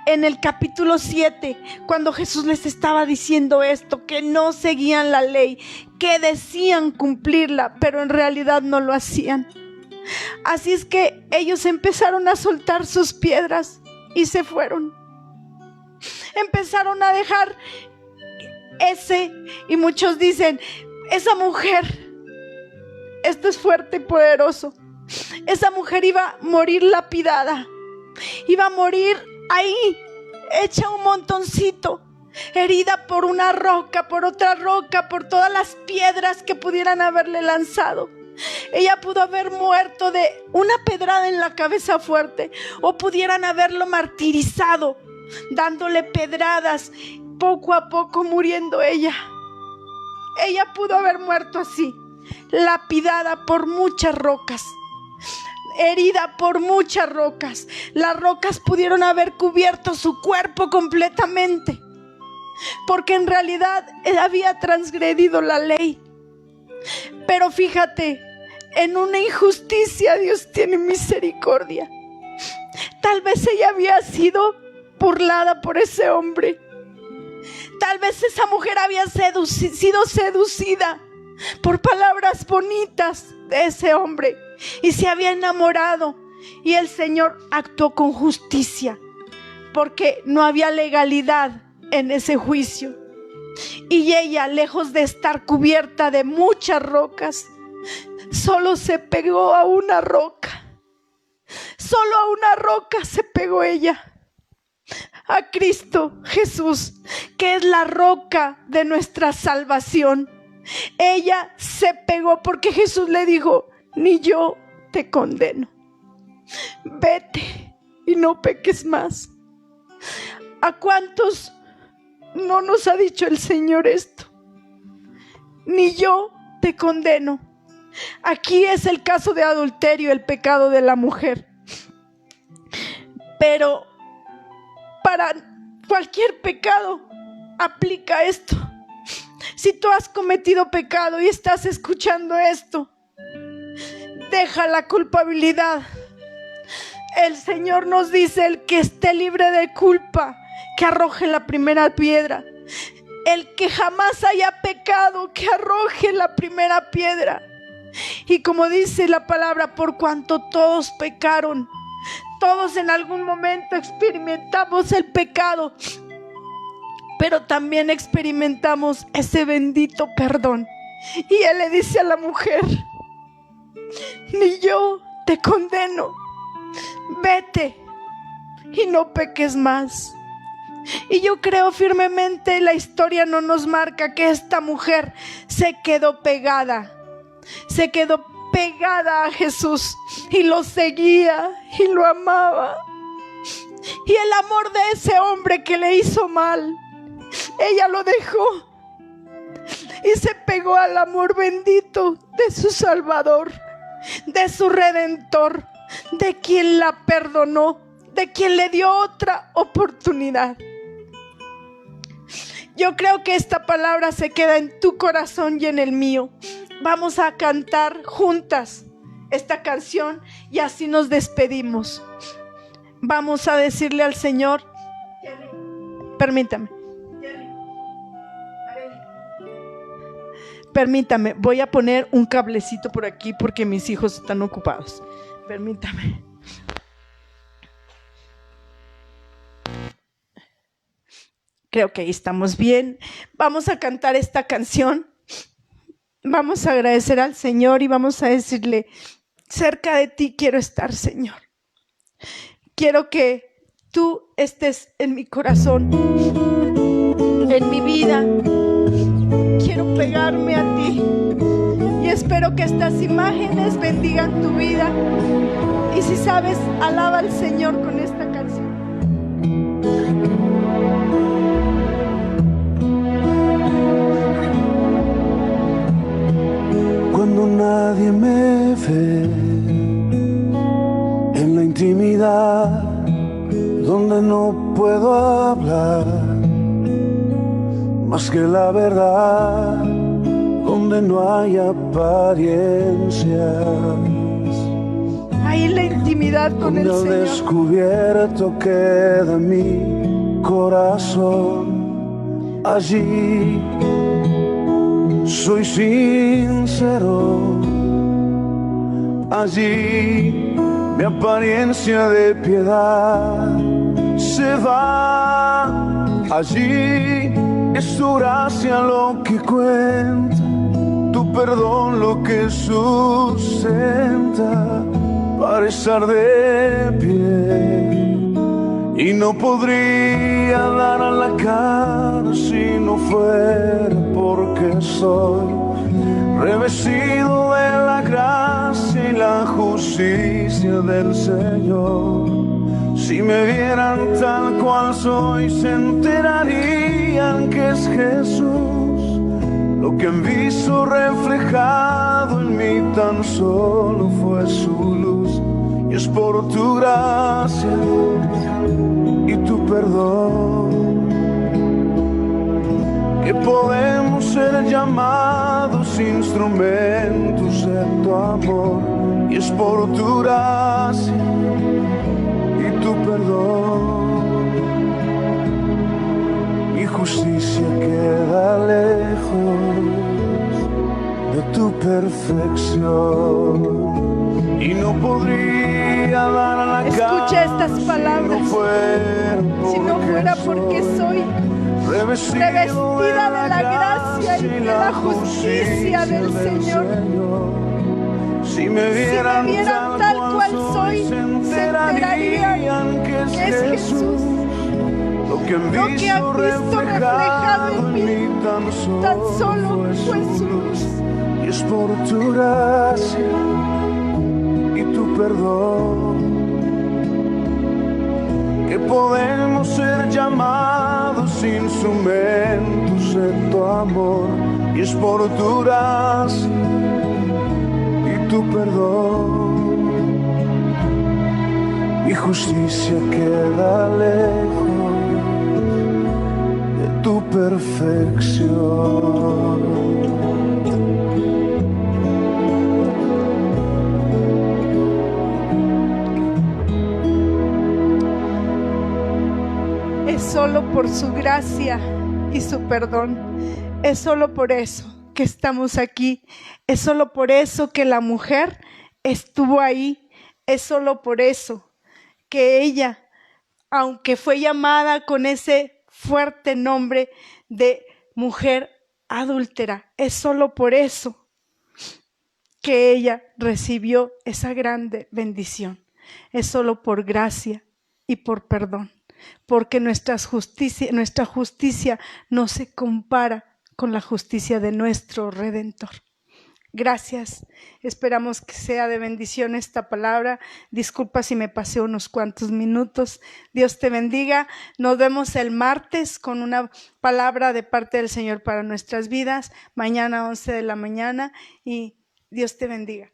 A: en el capítulo 7 cuando Jesús les estaba diciendo esto, que no seguían la ley, que decían cumplirla, pero en realidad no lo hacían. Así es que ellos empezaron a soltar sus piedras y se fueron. Empezaron a dejar y muchos dicen: esa mujer, esto es fuerte y poderoso, esa mujer iba a morir lapidada, iba a morir ahí, hecha un montoncito, herida por una roca, por otra roca, por todas las piedras que pudieran haberle lanzado. Ella pudo haber muerto de una pedrada en la cabeza fuerte, o pudieran haberlo martirizado, dándole pedradas, poco a poco muriendo ella. Ella pudo haber muerto así, lapidada por muchas rocas, herida por muchas rocas. Las rocas pudieron haber cubierto su cuerpo completamente, porque en realidad había transgredido la ley. Pero fíjate, en una injusticia Dios tiene misericordia. Tal vez ella había sido burlada por ese hombre. Tal vez esa mujer había sido seducida por palabras bonitas de ese hombre y se había enamorado, y el Señor actuó con justicia porque no había legalidad en ese juicio. Y ella, lejos de estar cubierta de muchas rocas, solo se pegó a una roca. Solo a una roca se pegó ella, a Cristo Jesús, que es la roca de nuestra salvación. Ella se pegó porque Jesús le dijo: ni yo te condeno, vete y no peques más. ¿A cuántos no nos ha dicho el Señor esto? Ni yo te condeno. Aquí es el caso de adulterio, el pecado de la mujer. Pero para cualquier pecado aplica esto. Si tú has cometido pecado y estás escuchando esto, deja la culpabilidad. El Señor nos dice: el que esté libre de culpa, que arroje la primera piedra. El que jamás haya pecado, que arroje la primera piedra. Y como dice la palabra, por cuanto todos pecaron, todos en algún momento experimentamos el pecado, pero también experimentamos ese bendito perdón. Y Él le dice a la mujer: ni yo te condeno, vete y no peques más. Y yo creo firmemente, la historia no nos marca que esta mujer se quedó pegada a Jesús y lo seguía y lo amaba. Y el amor de ese hombre que le hizo mal, ella lo dejó y se pegó al amor bendito de su Salvador, de su Redentor, de quien la perdonó, de quien le dio otra oportunidad. Yo creo que esta palabra se queda en tu corazón y en el mío. Vamos a cantar juntas esta canción y así nos despedimos. Vamos a decirle al Señor: permítame, voy a poner un cablecito por aquí porque mis hijos están ocupados. Permítame. Creo que ahí estamos bien. Vamos a cantar esta canción. Vamos a agradecer al Señor y vamos a decirle: cerca de ti quiero estar, Señor. Quiero que tú estés en mi corazón. en mi vida. Quiero pegarme a ti y espero que estas imágenes bendigan tu vida. Y si sabes, alaba al Señor con esta canción.
B: Cuando nadie me ve en la intimidad, donde no puedo hablar más que la verdad, donde no hay apariencias,
A: Ahí en la intimidad con el
B: donde al
A: Señor.
B: descubierto queda mi corazón, allí soy sincero, allí mi apariencia de piedad se va, allí es tu gracia lo que cuenta, tu perdón lo que sustenta para estar de pie. Y no podría dar a la cara si no fuera porque soy revestido de la gracia y la justicia del Señor. Si me vieran tal cual soy, se enterarían que es Jesús. Lo que han visto reflejado en mí tan solo fue su luz. Y es por tu gracia y tu perdón que podemos ser llamados instrumentos de tu amor. Y es por tu gracia y tu perdón. Mi justicia queda lejos de tu perfección y no podría dar a la
A: Escucha estas palabras. Si no fuera porque soy revestida de la gracia y de la justicia del Señor.
B: Si me vieran tal cual soy, se enterarían que es Jesús. Lo que han visto reflejado en mí tan solo fue su luz. Y es por tu gracia y tu perdón que podemos ser llamados instrumentos de tu amor. Y es por tu gracia y tu perdón. Mi justicia queda lejos de tu perfección.
A: Solo por su gracia y su perdón. Es solo por eso que estamos aquí. Es solo por eso que la mujer estuvo ahí. Es solo por eso que ella, aunque fue llamada con ese fuerte nombre de mujer adúltera, es solo por eso que ella recibió esa grande bendición. Es solo por gracia y por perdón. Porque nuestra justicia no se compara con la justicia de nuestro Redentor. Gracias, esperamos que sea de bendición esta palabra. Disculpa si me pasé unos cuantos minutos. Dios te bendiga. Nos vemos el martes con una palabra de parte del Señor para nuestras vidas. Mañana 11 de la mañana y Dios te bendiga.